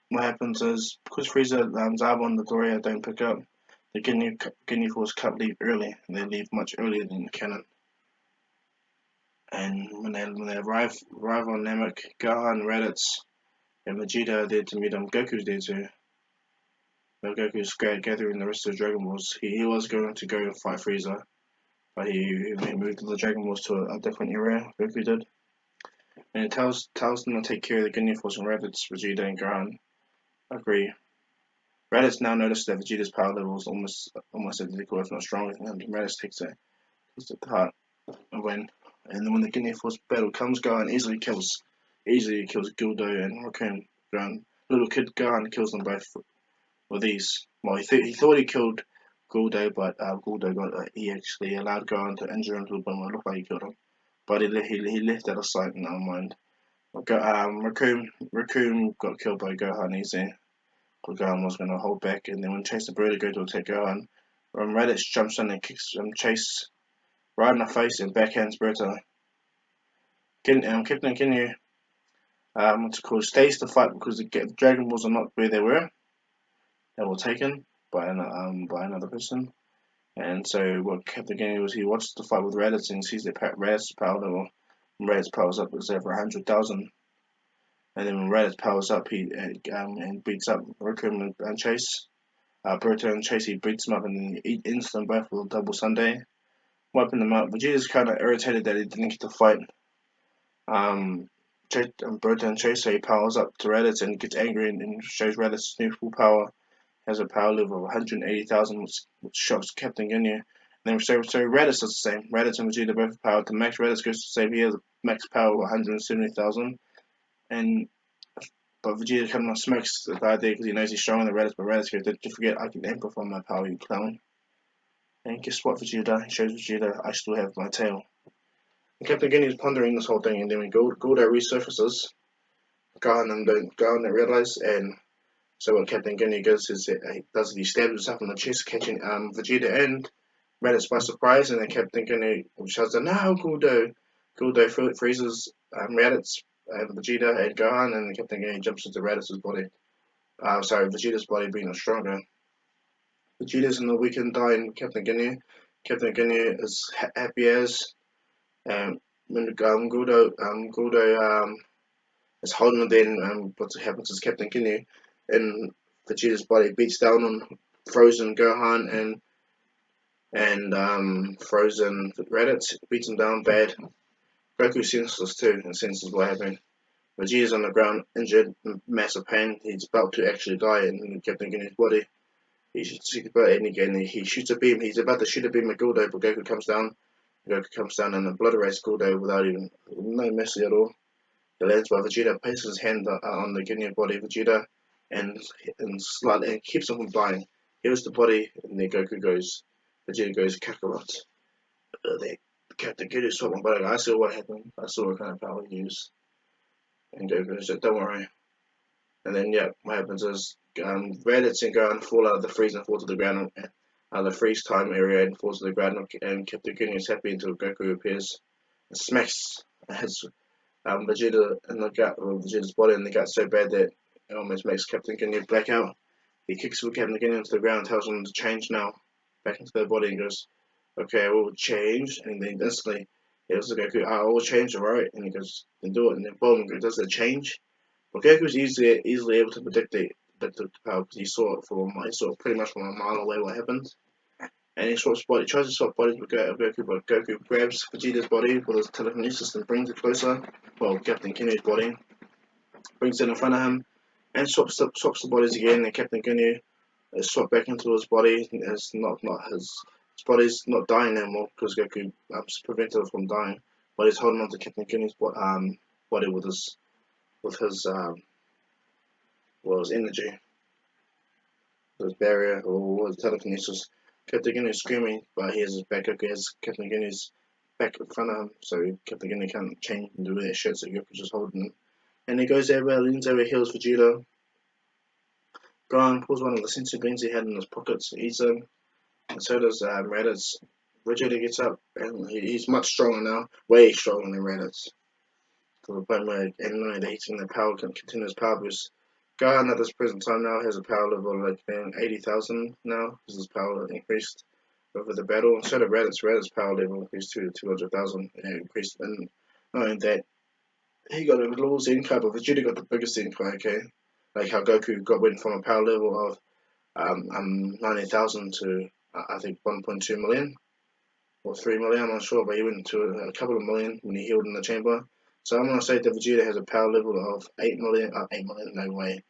What happens is, because Frieza, Zarbon, and the Doria don't pick up, the Ginyu Force can't leave early, and they leave much earlier than the cannon. And when they arrive on Namek, Gohan, Raditz, and Vegeta are there to meet them. Goku's there too. But Goku's gathering the rest of the Dragon Balls. He was going to go and fight Frieza, but he moved the Dragon Balls to a different area. Goku did. And it tells them to take care of the Ginyu Force, and Raditz, Vegeta, and Gohan agree. Raditz now notices that Vegeta's power level is almost identical, if not stronger than him. Raditz takes it to heart and win. And then when the Ginyu Force battle comes, Gohan easily kills Guldo and Raccoon. Gohan, little kid Gohan kills them both with these. Well, he thought he killed Guldo, but Guldo he actually allowed Gohan to injure him to the point where it looked like he killed him. But he left out of sight in our mind. Raccoon got killed by Gohan easy. Gohan was going to hold back, and then when Chase the Burrito goes to attack Gohan, Raditz jumps in and kicks Chase right in the face and backhands Berta. Captain Ginyu, stays to fight because the Dragon Balls are not where they were. They were taken by another person. And so what Captain Ginyu was, he watches the fight with Raditz and sees that Raditz's power level. When Raditz powers up, it's over 100,000. And then when Raditz powers up, he and beats up Raccoon and Chase. Berto and Chase, he beats them up and he ends them both with a double Sunday, wiping them out. Vegeta's kind of irritated that he didn't get to fight Berto and Chase, so he powers up to Raditz and gets angry and shows Raditz's new full power. Has a power level of 180,000, which shocks Captain Ginyu. And then so Raditz does the same. Raditz and Vegeta both powered to max. Raditz goes to save. He has a max power of 170,000, but Vegeta kind of smokes the idea because he knows he's stronger than Raditz. But Raditz goes, "Did you forget I can amplify my power, you clown?" And guess what, Vegeta? He shows Vegeta, "I still have my tail." And Captain Ginyu is pondering this whole thing, and then when Guldo resurfaces, Gohan don't realize, and so what Captain Ginyu does is he stabs himself in the chest, catching Vegeta and Raditz by surprise, and then Captain Ginyu shouts out, "No, Guldo!" Guldo freezes Raditz, Vegeta, and Gohan, and Captain Ginyu jumps into Raditz's body. Vegeta's body being stronger. Vegeta's in the weakened, dying Captain Ginyu. Captain Ginyu is happy as when Guldo is holding him. Then what happens is Captain Ginyu and Vegeta's body beats down on frozen Gohan and frozen Raditz, beats him down bad. Goku senses too and senses what happened. Vegeta's on the ground, injured, massive pain. He's about to actually die in Captain Ginyu's body. He shoots he shoots a beam. He's about to shoot a beam at Guldo, but Goku comes down. Goku comes down and obliterates Guldo without even no mercy at all. He lands by Vegeta, places his hand on the Ginyu body, Vegeta, and keeps him from dying. Here's the body, and then Vegeta goes, Kakarot. They Captain Ginyu swapped my body. I saw what happened. I saw what kind of power he used. And Goku said, "Don't worry." And then, what happens is Raditz and Gohan fall out of the freeze and fall to the ground out of the freeze time area and falls to the ground. And Captain Ginyu is happy until Goku appears and smacks his Vegeta in the gut, or Vegeta's body in the gut so bad that it almost makes Captain Ginyu black out. He kicks Captain Ginyu into the ground and tells him to change now, back into their body, and goes, "Okay, I will change." And then instantly, he goes to Goku, "I will change, alright?" And he goes, "Then do it." And then boom, it does the change. But Goku's easily able to predict that took the power because he saw it pretty much from a mile away what happened. And he swaps body, tries to swap bodies with Goku, but Goku grabs Vegeta's body with his telekinesis and brings it closer. Well, Captain Ginnu's body brings it in front of him and swaps the bodies again. And Captain Ginnu is swapped back into his body. It's not his body's not dying anymore because Goku prevented it from dying, but he's holding on to Captain Ginnu's body with his energy, his barrier or his telekinesis. Captain Ginnu is screaming, but he has his back. Goku has Captain Ginnu's back in front of him, so Captain Ginnu can't change and do that shit. So Goku's just holding him, and he goes over, leans over, heals Vegeta. Gohan pulls one of the senzu beans he had in his pockets, eats them, and so does Raditz. Vegeta gets up, and he's much stronger now, way stronger than Raditz. To the point where, and knowing that he's in the power, continuous power boost. Gohan at this present time now has a power level of like 80,000 now, because his power increased over the battle. And so did Raditz. Raditz's power level increased to 200,000, and increased. And knowing that he got a little Zenkai, but Vegeta got the biggest Zenkai, okay? Like how Goku went from a power level of 90,000 to I think 1.2 million or 3 million, I'm not sure, but he went to a couple of million when he healed in the chamber. So I'm gonna say that Vegeta has a power level of 8 million, 8 million, no way,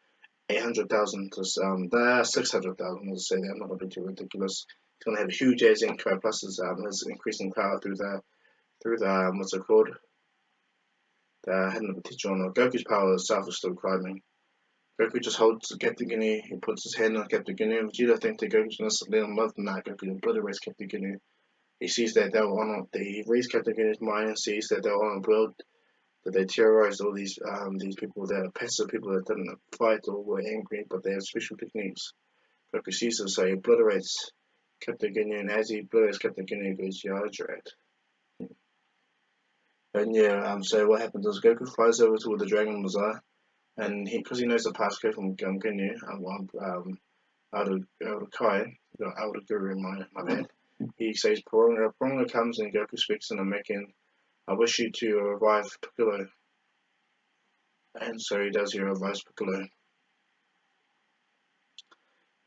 800,000 to 600,000. Let's say that. I'm not gonna be too ridiculous. He's gonna have a huge ass Zenkai plus his increasing power through the what's it called? The hidden potential. Goku's power itself is still climbing. Goku just holds Captain Ginyu, he puts his hand on Captain Ginyu. Vegeta thinks that Goku's gonna let him live. Nah, Goku obliterates Captain Ginyu. He sees that they were on he reads Captain Ginyu's mind and sees that they were on a world that they terrorized all these people that are passive people that didn't fight or were angry, but they have special techniques. Goku sees this, so he obliterates Captain Ginyu, and as he obliterates Captain Ginyu, he goes, yeah, Dread. And yeah, so what happens is Goku flies over to where the Dragon was at, and because he knows the passcode from Ginyu, out of Kai, out of Guru in my bad. He says Porunga. Porunga comes and Goku speaks in Namekian. I wish you to revive Piccolo. And so he does, he revives Piccolo.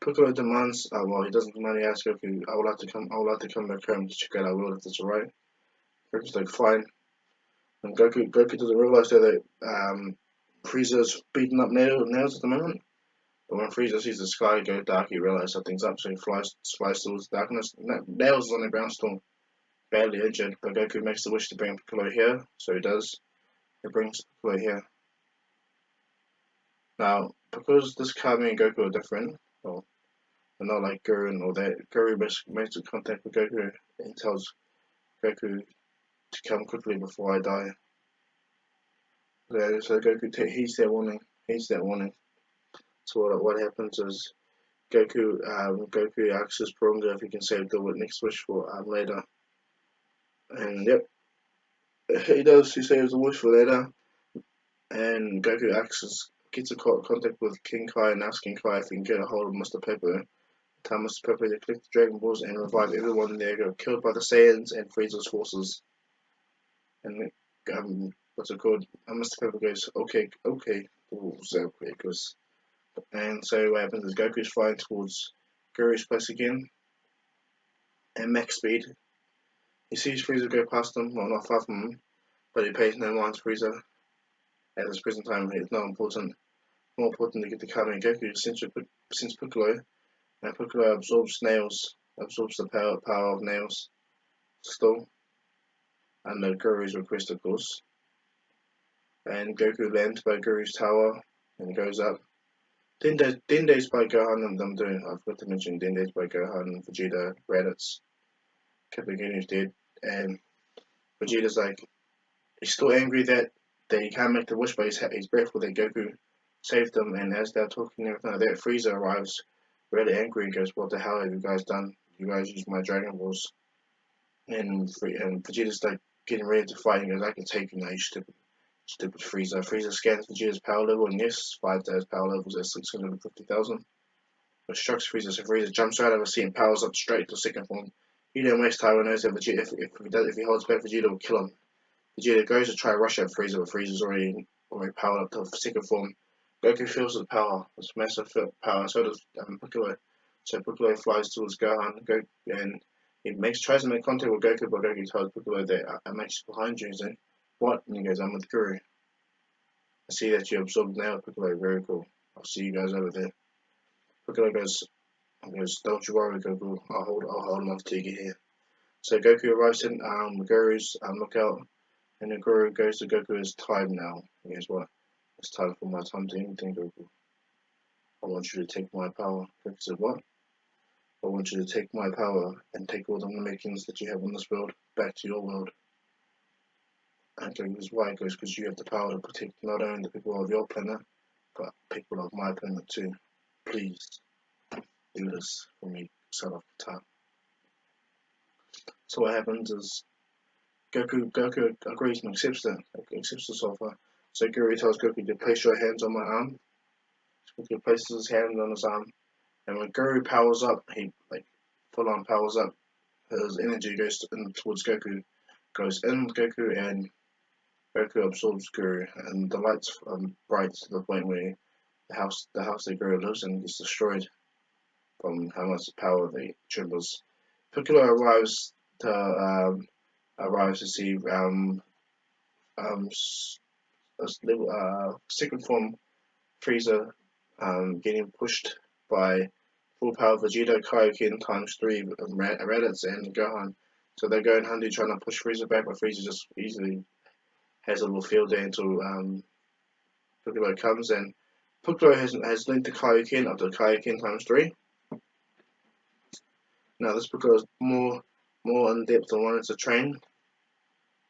Piccolo demands, well, he doesn't demand, he asks Goku, I would like to come back home to check out our world if that's alright. Goku's like, fine. And Goku doesn't realize that Frieza's beating up Nails at the moment. But when Frieza sees the sky go dark, he realizes something's up, so he flies towards the darkness. Nails is on the ground still, badly injured, but Goku makes the wish to bring Piccolo here, so he does. He brings Piccolo here. Now, because this Kami and Goku are different, well, they're not like Guru and all that, Guru makes contact with Goku and tells Goku to come quickly before I die. So Goku heeds that warning. So what happens is Goku asks Porunga if he can save the next wish for later. And yep, he does. He saves the wish for later. And Goku gets a contact with King Kai and asks King Kai if he can get a hold of Mr. Pepper. Tell Mr. Pepper to collect the Dragon Balls and revive everyone there got killed by the Saiyans and Frieza's forces. And what's it called? And Mr. Pepper goes, okay. Ooh, so quick. And so what happens is Goku's flying towards Guru's place again. At max speed. He sees Frieza go past him, well, not far from him, but he pays no mind to Frieza. At this present time, it's not important. More important to get the Kami and Goku since Piccolo, and Piccolo absorbs the power of Nails, still, and the Guru's request, of course. And Goku lands by Guru's tower and goes up. Dende's by Gohan and them doing. I forgot to mention Dende's by Gohan, Vegeta, Raditz. Captain Ginyu's dead, and Vegeta's like, he's still angry that he can't make the wish, but he's grateful that Goku saved him. And as they're talking and everything like that, Frieza arrives, really angry, and goes, "What the hell have you guys done? You guys used my Dragon Balls." And Vegeta's like getting ready to fight, and goes, "I can take you now, you stupid Frieza." Frieza scans Vegeta's power level, and yes, 5 days power levels at 650,000. But strikes Frieza, so Frieza jumps out of a seat and powers up straight to second form. He don't waste time and knows that Vegeta, if he holds back, Vegeta will kill him. Vegeta goes to try to rush at Frieza, but Frieza's already powered up to second form. Goku feels the power, this massive power, so does Piccolo. So Piccolo flies towards Gohan, and he tries to make contact with Goku, but Goku tells Piccolo that I'm actually behind you. He's like, what? And he goes, I'm with Guru. I see that you absorbed now, Piccolo. Very cool. I'll see you guys over there. Piccolo goes, don't you worry, Goku. I'll hold him off till you get here. So Goku arrives in Guru's lookout, and the Guru goes to Goku. It's time now. He goes, what? It's time for my time to anything, Goku. I want you to take my power. Goku said, what? I want you to take my power and take all the Namekians that you have in this world back to your world. And Goku goes, why? He goes, because you have the power to protect not only the people of your planet, but people of my planet too. Please do this for me, son of Ptah. So what happens is Goku agrees and accepts this offer. So Guru tells Goku to place your hands on my arm. Goku places his hand on his arm, and when Guru powers up, he full on powers up. His energy goes in towards Goku, goes in with Goku, and Goku absorbs Guru, and the lights bright to the point where the house that Guru lives in gets destroyed from how much power the trembles. Piccolo arrives to see um, second form Frieza getting pushed by full power Vegeta, Kaioken times 3, Raditz, and Gohan. So they're going handy trying to push Frieza back, but Frieza just easily has a little field there until Piccolo comes in. Piccolo has linked the Kaioken up to Kaioken times 3. Now this Piccolo is more in depth and wanted to train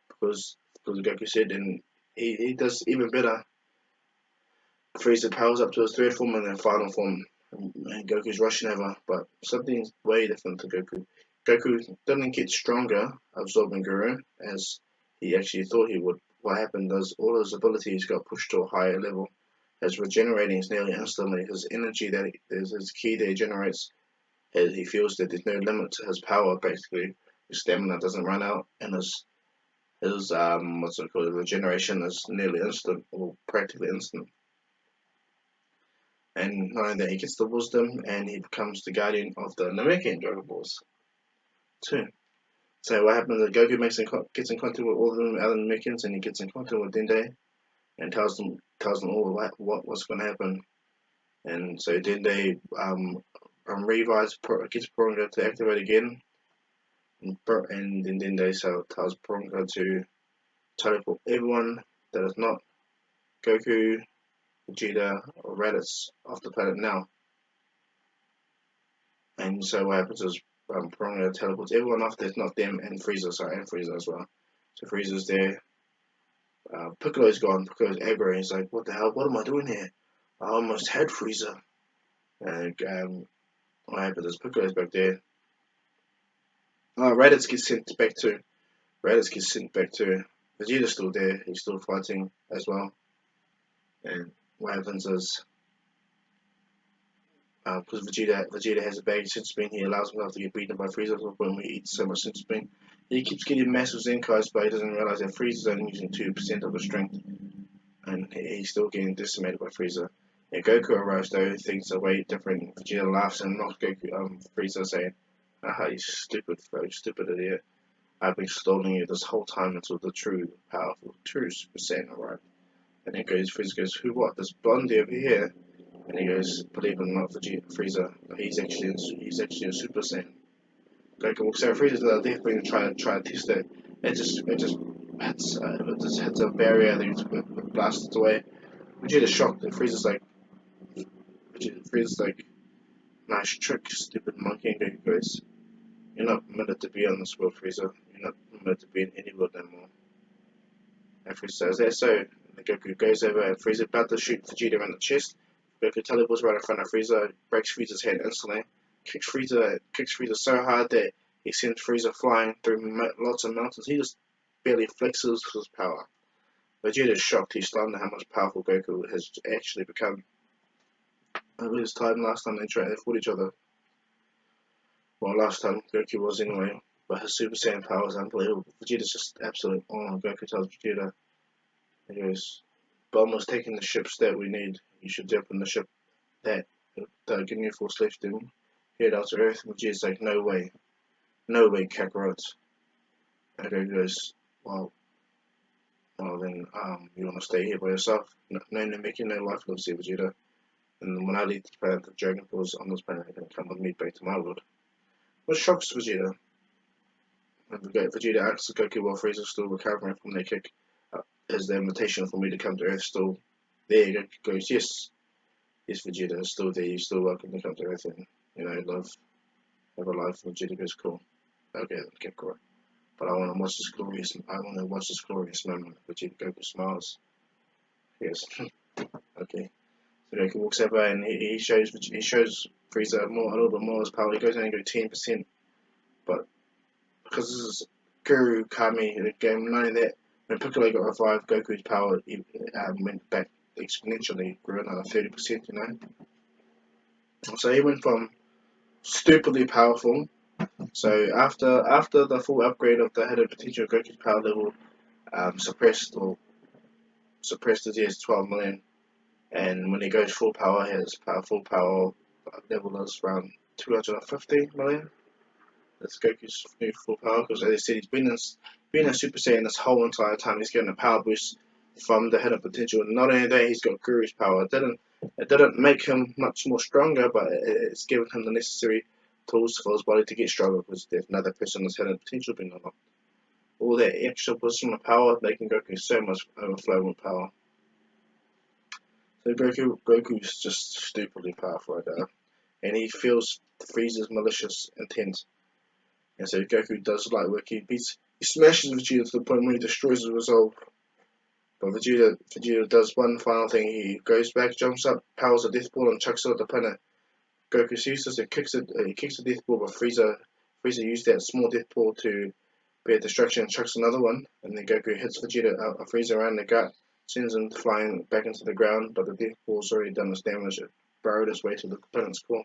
because Goku said, and he does even better. Frieza powers up to his third form and then final form, and Goku's rushing over, but something's way different to Goku. Goku didn't get stronger absorbing Guru as he actually thought he would. What happened is all his abilities got pushed to a higher level. His regenerating is nearly instantly. His energy his ki that he generates, he feels that there's no limit to his power. Basically, his stamina doesn't run out, and his what's it called? Regeneration is nearly instant or practically instant. And not only that, he gets the wisdom and he becomes the guardian of the Namekian Dragon Balls too. So what happens is Goku gets in contact with all the other Namekians, and he gets in contact with Dende and tells them all what's going to happen. And so Dende revives, gets Porunga to activate again, and then Dende tells Porunga to teleport everyone that is not Goku, Vegeta, or Raditz off the planet now. And so what happens is Porunga teleports everyone off that's not them, and Frieza as well. So Frieza's there. Piccolo's gone. Piccolo's aggro. He's like, what the hell? What am I doing here? I almost had Frieza. And what happens is Piccolo's back there. Raditz gets sent back to. Vegeta's still there. He's still fighting as well. And what happens is because Vegeta has a bag of Senzu Bean, he allows himself to get beaten by Frieza to the point where he eats so much Senzu Bean. He keeps getting massive Zenkais, but he doesn't realize that Frieza's only using 2% of his strength, and he's still getting decimated by Frieza. And Goku arrives though, things are way different. Vegeta laughs and knocks Frieza, saying, "Aha, you stupid idiot! I've been stalling you this whole time until the true Super Saiyan arrived." And then Frieza goes, "Who? What? This blondie over here?" And he goes, believe it or not, Frieza, he's actually a Super Saiyan. Goku walks out. Frieza's the death beam try to test it. It just hits a barrier. Then it blasts it away. Vegeta's shocked. And Frieza's like, nice trick, stupid monkey. And Goku goes, you're not permitted to be on this world, Frieza. You're not permitted to be in any world anymore. And Frieza says, that's so. And Goku goes over and Frieza about to shoot Vegeta around the chest. Goku teleports right in front of Frieza, breaks Frieza's head instantly, kicks Frieza so hard that he sends Frieza flying through lots of mountains. He just barely flexes his power. Vegeta's shocked. He's stunned at how much powerful Goku has actually become. It was last time they fought each other. Well, last time Goku was anyway, but his Super Saiyan power is unbelievable. Vegeta's just absolute. Oh, Goku tells Vegeta, he goes, Bulma's taking the ships that we need. You should jump in the ship that give me Force left him. Head out to Earth. Vegeta's like, no way. No way, Kakarot. And Goku goes, well then, you want to stay here by yourself? No, making no life lives here, Vegeta. And when I leave the planet, the Dragon Balls on this planet are going to come with me back to my world. Which shocks Vegeta. And Vegeta asks Goku while Frieza's still recovering from their kick. Is the invitation for me to come to Earth still there? Goku goes, yes. Yes, Vegeta is still there. You're still welcome to come to Earth and, have a life. Vegeta goes, cool. Okay, Kakarot. But I want to watch this glorious moment. Vegeta Goku smiles. Yes. Okay. So Goku walks over and he shows Frieza a little bit more of his power. He goes down and go 10%, but because this is Guru Kami in the game, knowing that when Piccolo got revived, Goku's power went back exponentially, grew another 30%. So he went from stupidly powerful. So after the full upgrade of the hidden potential, Goku's power level suppressed as he has 12 million. And when he goes full power, his full power level is around 250 million. That's Goku's new full power, because as I said, he's been in Super Saiyan this whole entire time. He's getting a power boost from the hidden potential. And not only that, he's got Guru's power. It didn't make him much more stronger, but it's given him the necessary tools for his body to get stronger, because there's another person that's hidden potential being unlocked. All that extra wisdom and power, making Goku so much overflowing with power. So Goku's just stupidly powerful right now, and he feels Frieza's malicious intent. And so Goku does light work. He smashes Vegeta to the point where he destroys his resolve. But Vegeta does one final thing. He goes back, jumps up, powers a death ball, and chucks it at the planet. Goku sees this and kicks the death ball, but Frieza used that small death ball to be a distraction and chucks another one. And then Goku hits Frieza around the gut, sends him flying back into the ground, but the death ball's already done its damage. It burrowed its way to the planet's core.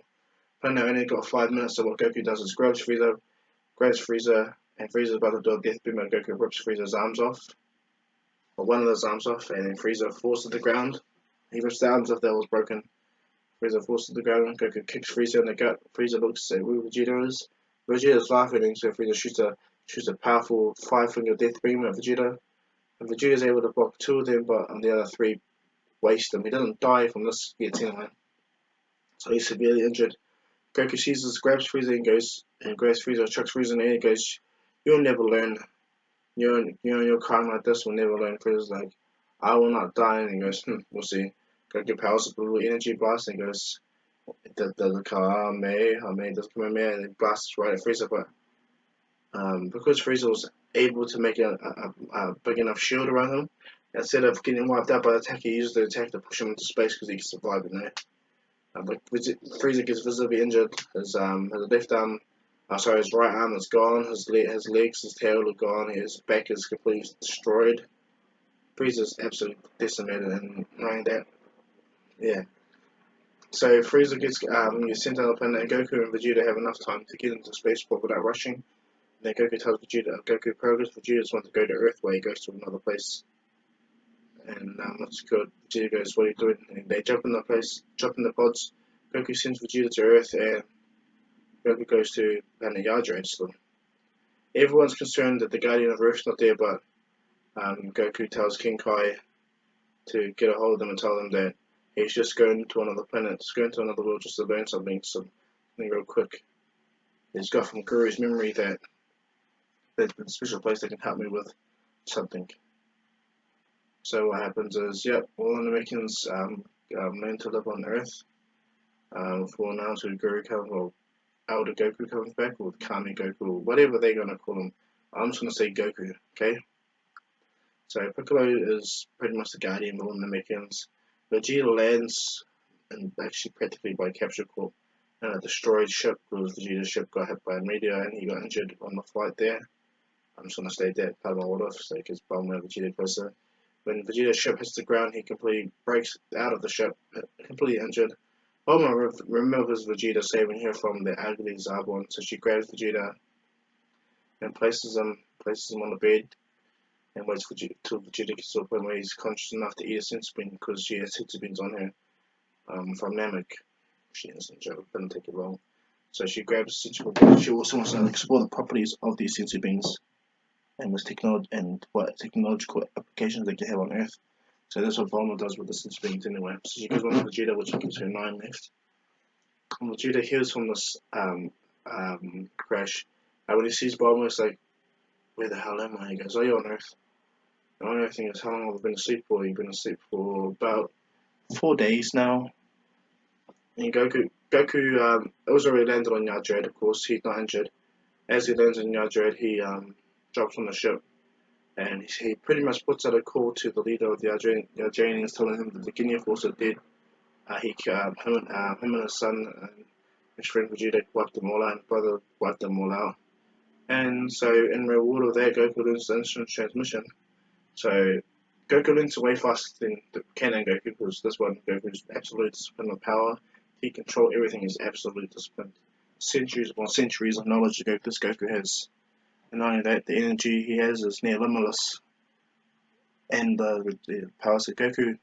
Planet only got 5 minutes, so what Goku does is grabs Frieza, and Frieza's about to do a death beam, and Goku rips Frieza's arms off, or one of those arms off, and then Frieza falls to the ground. He rips the arms off that was broken. Frieza falls to the ground, and Goku kicks Frieza in the gut. Frieza looks at who Vegeta is. Vegeta's laughing, and so Frieza shoots a powerful 5-finger death beam at Vegeta. And Vegeta's able to block 2 of them, but the other 3 waste him. He doesn't die from this yet anyway, so he's severely injured. Goku sees this, grabs Frieza and grabs Frieza, chucks Frieza in the air, and goes, "You'll never learn. Your kind like this will never learn." Frieza's like, "I will not die," and he goes, "We'll see." Goku powers up a little energy blast and goes, the Kamehameha does Kamehameha, and it blasts right at Frieza, but because Frieza was able to make a big enough shield around him, instead of getting wiped out by the attack, he used the attack to push him into space because he could survive in there. But Frieza gets visibly injured. His left arm, his right arm is gone. His legs, his tail are gone. His back is completely destroyed. Frieza's absolutely decimated, and knowing that, yeah. So Frieza gets sent out of the planet, and Goku and Vegeta have enough time to get into the spaceport without rushing. And then Goku tells Goku progress. Vegeta just wants to go to Earth, where he goes to another place. And that's good. Vegeta goes, "What are you doing?" And they jump in the pods. Goku sends Vegeta to Earth, and Goku goes to Planet Yardra still. Everyone's concerned that the Guardian of Earth's not there, but Goku tells King Kai to get a hold of them and tell them that he's just going to another planet, just going to another world just to learn something real quick. He's got from Guru's memory that there's been a special place that can help me with something. So what happens is, all the Americans learn to live on Earth. For now, to Guru comes, or Elder Goku comes back, or Kami Goku, or whatever they're gonna call him. I'm just gonna say Goku, okay? So Piccolo is pretty much the guardian of all the Namekians. Vegeta lands, and actually practically by Capsule Corp, and a destroyed ship, because Vegeta's ship got hit by a meteor and he got injured on the flight there. I'm just gonna state that part of my order, so because Bulma and Vegeta closer. When Vegeta's ship hits the ground, he completely breaks out of the ship, completely injured. Bulma remembers Vegeta saving her from the ugly Zarbon, so she grabs Vegeta and places him on the bed. and waits for till Vegeta gets to a point where he's conscious enough to eat a senzu bean because she has senzu beans on her from Namek. She doesn't joke, it doesn't take it long. So she grabs the senzu bean. She also wants to explore the properties of these senzu beans and what technological applications they can have on Earth. So that's what Bulma does with the senzu beans anyway. So she goes on to Vegeta, which gives her 9 left. And Vegeta heals from this crash. And when he sees Bulma, it's like, where the hell am I? He goes, oh, you're on Earth. The only thing is, how long have I been asleep for? You've been asleep for about 4 days now. And Goku was already landed on Yard, of course, he's not injured. As he lands on Yard, he drops on the ship. And he pretty much puts out a call to the leader of the Yardanians, telling him that the Ginyu Force are dead. Him and his son and his friend Vegeta wiped them all out, and his brother wiped them all out. And so, in reward of that, Goku learns the instant transmission. So, Goku learns way faster than the canon Goku, because this one, Goku's absolute discipline of power. He controls everything, is absolute discipline. Centuries upon centuries of knowledge that this Goku has. And not only that, the energy he has is near limitless. And the powers of Goku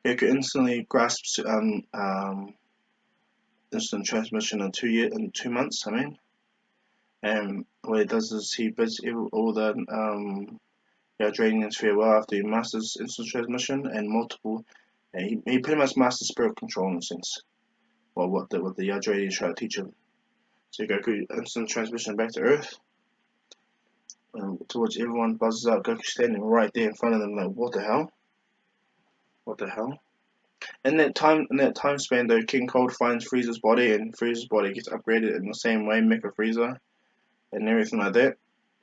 instantly grasps instant transmission in 2 months. And what he does is he bids all the Yardanians farewell after he masters instant transmission and multiple. And he pretty much masters spirit control in a sense. Well, what the Yardranians try to teach him. So Goku instant transmission back to Earth. Towards everyone buzzes out. Goku standing right there in front of them, like, what the hell? What the hell? In that time span, though, King Cold finds Frieza's body, and Frieza's body gets upgraded in the same way, Mecha Frieza, and everything like that.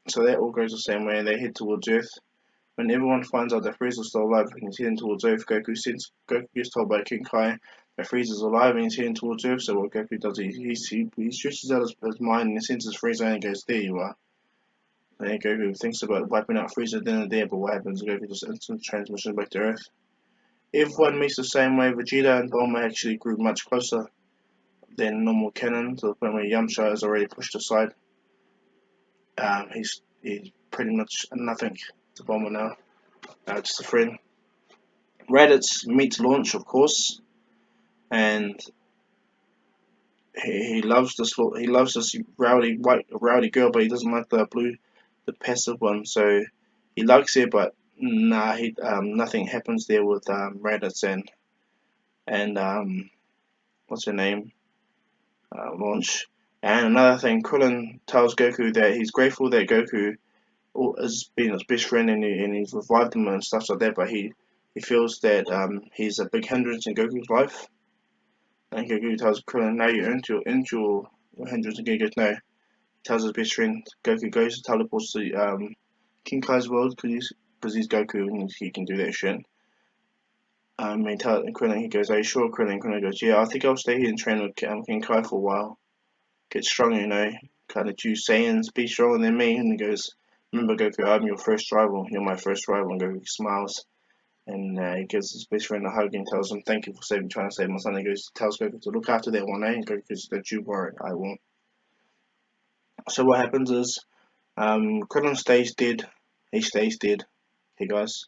So that all goes the same way, and they head towards Earth. When everyone finds out that Frieza's still alive and he's heading towards Earth, Goku gets told by King Kai that Frieza's alive and he's heading towards Earth. So what Goku does, he stretches out his mind and he senses Frieza and goes, there you are. And then Goku thinks about wiping out Frieza then and there, but what happens? Goku just instant transmission back to Earth. Everyone meets the same way. Vegeta and Bulma actually grew much closer than normal canon, to the point where Yamcha is already pushed aside. He's pretty much nothing to Bulma now. Just a friend. Raditz meets Launch, of course, and he loves this rowdy girl, but he doesn't like the passive one. So he likes her, but nah, nothing happens there with Raditz and what's her name, Launch. And another thing, Krillin tells Goku that he's grateful that Goku has been his best friend and he's revived him and stuff like that, but he feels that he's a big hindrance in Goku's life. And Goku tells Krillin, "No, you earned your hindrance." And Goku goes, "No." He tells his best friend. Goku goes to teleports to King Kai's world because he's Goku and he can do that shit. And Krillin, he goes, "Are you sure?" Krillin goes, "Yeah, I think I'll stay here and train with King Kai for a while. Get stronger, kind of choose Saiyans, be stronger than me." And he goes, "Remember, Goku, I'm your first rival. You're my first rival." And Goku smiles. And he gives his best friend a hug and tells him, "Thank you for trying to save my son." He tells Goku to look after that one, and Goku goes, "Don't you worry, I won't." So what happens is, Krillin stays dead. He stays dead. Okay, guys.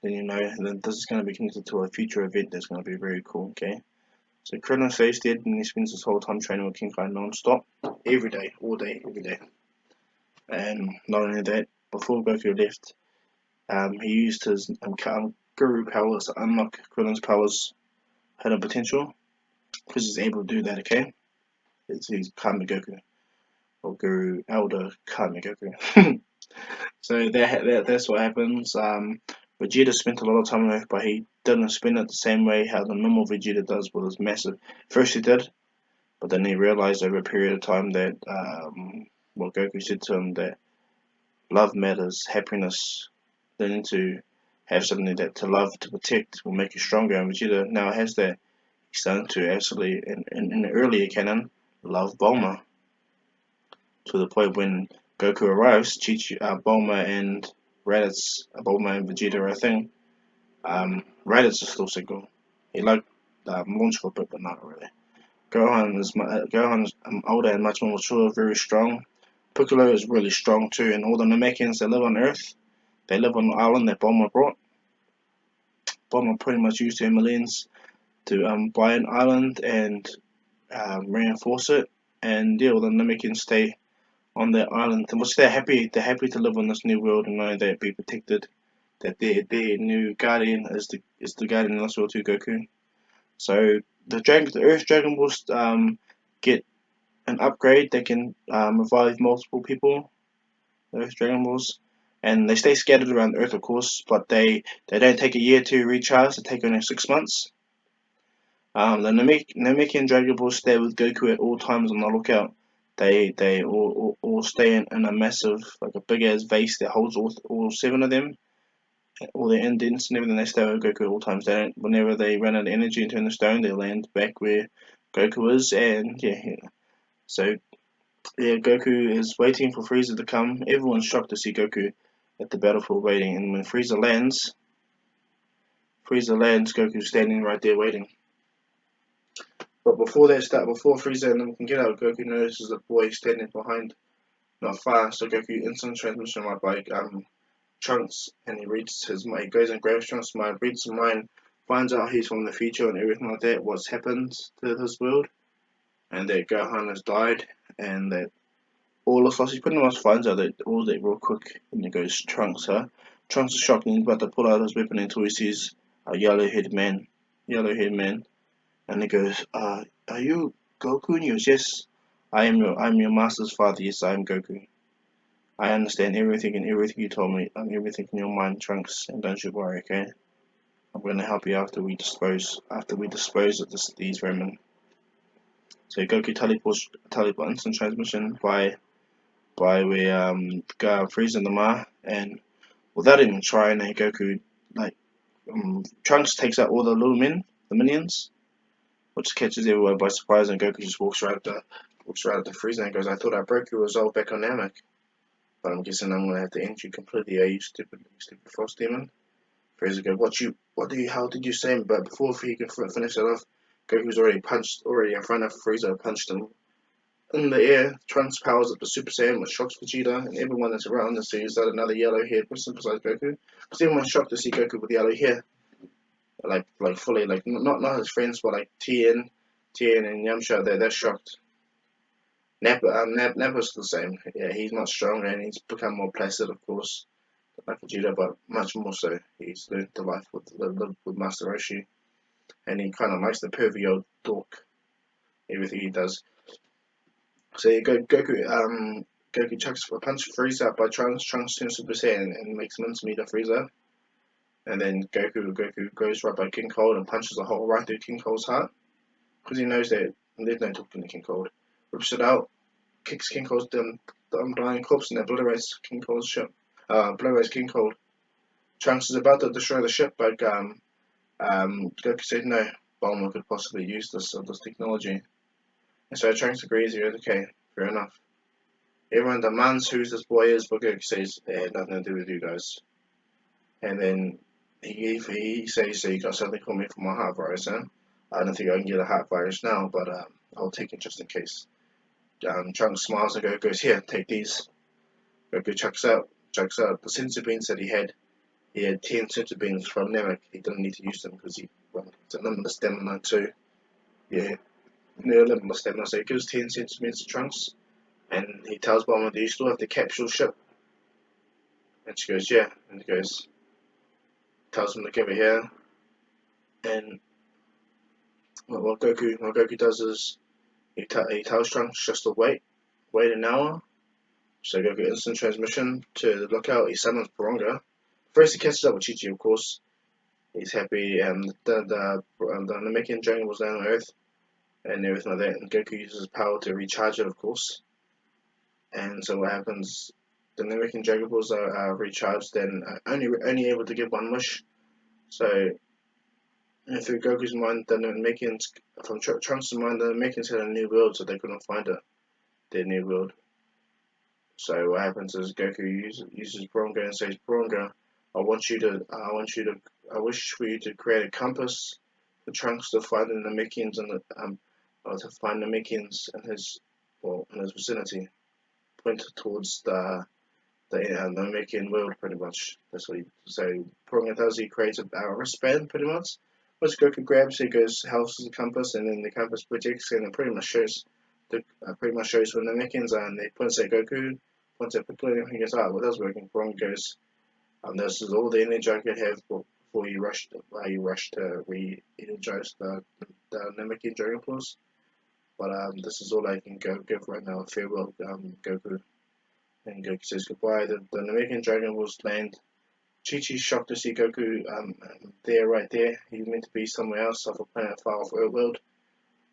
Then then this is going to be connected to a future event that's going to be very cool. Okay. So Krillin stays dead, and he spends his whole time training with King Kai non-stop, every day, all day, every day. And not only that, before Goku left, he used his Guru powers to unlock Krillin's powers, hidden potential, because he's able to do that. Okay, he's Kami Goku or Guru Elder Kami Goku. So that's what happens. Vegeta spent a lot of time on Earth, but he didn't spend it the same way how the normal Vegeta does with his massive. First he did, but then he realized over a period of time that Goku said to him that love matters, happiness. Learning to have something that to love, to protect, will make you stronger. And Vegeta now has that. He's starting to actually, in the earlier canon, love Bulma. To the point when Goku arrives, Bulma and Bulma and Vegeta are a thing. Raditz is still single. He liked Launch for a bit, but not really. Gohan's older and much more mature, very strong. Piccolo is really strong too, and all the Namekians that live on Earth, They live on the island that Bulma brought. Bulma pretty much used her millions to buy an island and reinforce it, and yeah, well, the Namekians stay on that island, which they're happy. They're happy to live on this new world and know they'll be protected. That their new guardian is the guardian of this world to Goku. So the Earth Dragon Balls get an upgrade. They can revive multiple people. The Earth Dragon Balls. And they stay scattered around the Earth, of course, but they don't take a year to recharge. They take only 6 months. The Namekian Dragon Balls stay with Goku at all times on the lookout. They all stay in a massive, like a big ass vase that holds all seven of them, all their indents and everything. They stay with Goku at all times. They don't, whenever they run out of energy and turn to stone, they land back where Goku is. And yeah. So yeah, Goku is waiting for Frieza to come. Everyone's shocked to see Goku at the battlefield waiting. And when Frieza lands, Goku's standing right there waiting. But before Frieza and them can get out, Goku notices a boy standing behind, not far. So Goku instant transmission right by Trunks, and he reads his mind. He goes and grabs Trunks' mind, reads his mind, finds out he's from the future and everything like that. What's happened to his world, and that Gohan has died, and that all is lost. He pretty much finds out that all that real quick, and he goes, Trunks, huh? Trunks is shocked and he's about to pull out his weapon until he sees a yellow-haired man, and he goes, are you Goku? And he goes, yes, I'm your master's father. Yes, I am Goku. I understand everything and everything you told me. I'm everything in your mind, Trunks, and don't you worry, okay? I'm gonna help you after we dispose of these vermin. So Goku teleport instant transmission by where Frieza and the Ma, and without even trying, Goku like Trunks takes out all the little men, the minions, which catches everyone by surprise, and Goku just walks right up to Frieza and goes, "I thought I broke your resolve back on Namek, but I'm guessing I'm gonna have to end you completely. Are you stupid frost demon?" Frieza goes, how did you say him?" But before he can finish it off, Goku's already in front of Frieza, punched him in the air. Trunks powers up the Super Saiyan, which shocks Vegeta and everyone that's around and sees that another yellow-haired person besides Goku. Because everyone's shocked to see Goku with yellow hair, like fully, like not his friends, but like Tien and Yamcha. They're shocked. Nappa's the same. Yeah, he's much stronger and he's become more placid, of course, like Vegeta, but much more so. He's learned to live with Master Roshi, and he kind of likes the pervy old dork. Everything he does. So you go Goku chucks a punch Frieza out by Trunks. Trunks turns Super Saiyan and makes mincemeat of Frieza. And then Goku goes right by King Cold and punches a hole right through King Cold's heart because he knows that there's no talking to King Cold. Rips it out, kicks King Cold's dying corpse, and obliterates King Cold's ship. Obliterates King Cold. Trunks is about to destroy the ship, but Goku said no. Bulma could possibly use this technology. And so Trunks agrees. He goes, okay, fair enough. Everyone demands who this boy is, but Goku says it had nothing to do with you guys. And then he says, so you got something for me for my heart virus, huh? I don't think I can get a heart virus now, but I'll take it just in case. Trunks smiles and goes, here, take these. Goku chucks out the senzu beans that he had. He had 10 senzu beans from Namek. He didn't need to use them because it's a limitless stamina too. Yeah, near limitless stamina. So he gives 10 senzu beans to Trunks. And he tells Bulma, do you still have the capsule ship? And she goes, yeah. And he tells him to give it here. And what Goku does is he tells Trunks just to wait an hour. So Goku instant transmission to the lookout. He summons Porunga. First he catches up with Chi Chi, of course. He's happy, and the Namekian Dragon was down on Earth and everything like that. And Goku uses his power to recharge it, of course. And so what happens? The Namekian Dragon Balls are recharged and only able to give one wish. So through Goku's mind, the Namekians, from Trunks' mind, the Namekians had a new world, so they couldn't find it. Their new world. So what happens is Goku uses Porunga and says, Porunga, I wish for you to create a compass for Trunks to find the Namekians in his vicinity. Point towards the the Namekian world pretty much. That's what he so Prominent does. He creates a wristband pretty much. Once Goku grabs, he goes houses the compass, and then the compass projects, and it pretty much shows where the Namekians are, and they points at Goku, points at Piccolo, and he goes, "Ah, well, that's working." Wrong goes, this is all the energy I could have before you rushed to re-energize the Namekian Dragon Force. But this is all I can give right now. Farewell, Goku. And Goku says goodbye. The Namekian Dragon Force land. Chi-Chi's shocked to see Goku right there. He's meant to be somewhere else off a planet far off Earthworld.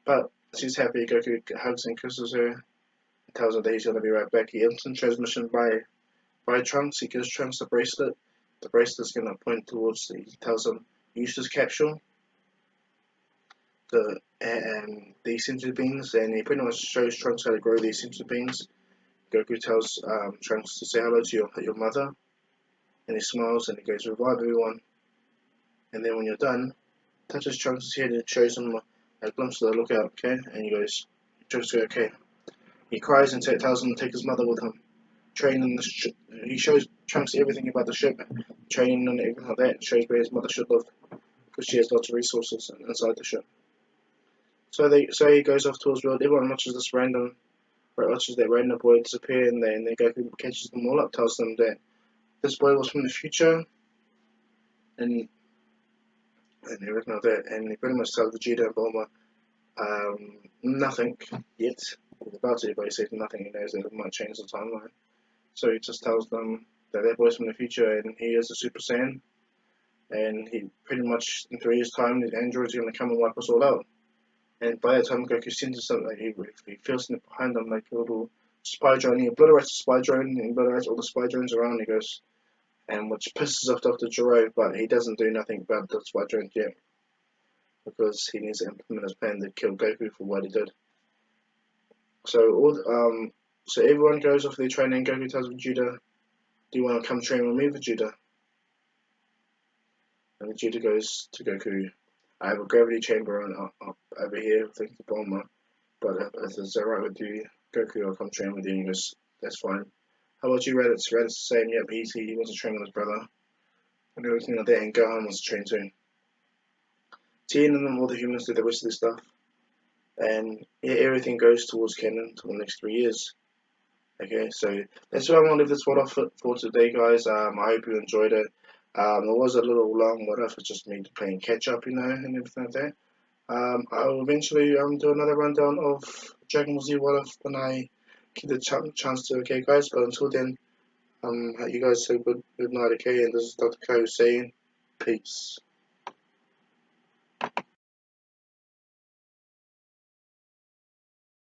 But she's happy. Goku hugs and kisses her. And tells her that he's going to be right back. He instant transmission by Trunks. He gives Trunks a bracelet. The bracelet's going to point towards. He tells him use this capsule. These sensory beans, and he pretty much shows Trunks how to grow these sensory beans. Goku tells Trunks to say hello to your mother, and he smiles and he goes, revive everyone. And then when you're done, touches Trunks' head and shows him a glimpse of the lookout, okay? And he goes, Trunks goes, okay. He cries and tells him to take his mother with him. He shows Trunks everything about the ship, training and everything like that. Shows where his mother should live, because she has lots of resources inside the ship. So he goes off to his world. Everyone watches that random boy disappear, and then Goku catches them all up, tells them that this boy was from the future, and everything like that. And he pretty much tells Vegeta and Bulma nothing yet. He's about to, but he says nothing. He knows that it might change the timeline. So he just tells them that boy's from the future, and he is a Super Saiyan. And he pretty much in 3 years' time, the androids are going to come and wipe us all out. And by that time, Goku senses something. He feels something behind him, like a little spy drone. He obliterates the spy drone, and obliterates all the spy drones around. He goes, and which pisses off Dr. Gero, but he doesn't do nothing about the spy drones yet, because he needs to implement his plan to kill Goku for what he did. So everyone goes off their training. Goku tells Vegeta, "Do you want to come train with me, Vegeta?" And Vegeta goes to Goku, "I have a gravity chamber over here, thanks to Bulma. But if it's alright with you, Goku, I'll come train with you." And he goes, "That's fine. How about you, Raditz?" Raditz is saying, "Yep, he wants to train with his brother." And everything like that, and Gohan wants to train too. Tien and them, all the humans do the rest of their stuff. And yeah, everything goes towards canon for the next 3 years. Okay, so that's where I'm gonna leave this one off for today, guys. I hope you enjoyed it. It was a little long, what if it's just me playing catch up, and everything like that. I'll eventually do another rundown of Dragon Ball Z What If when I get the chance to. Okay, guys. But until then, you guys have a good night. Okay, and this is Dr. Ko saying peace.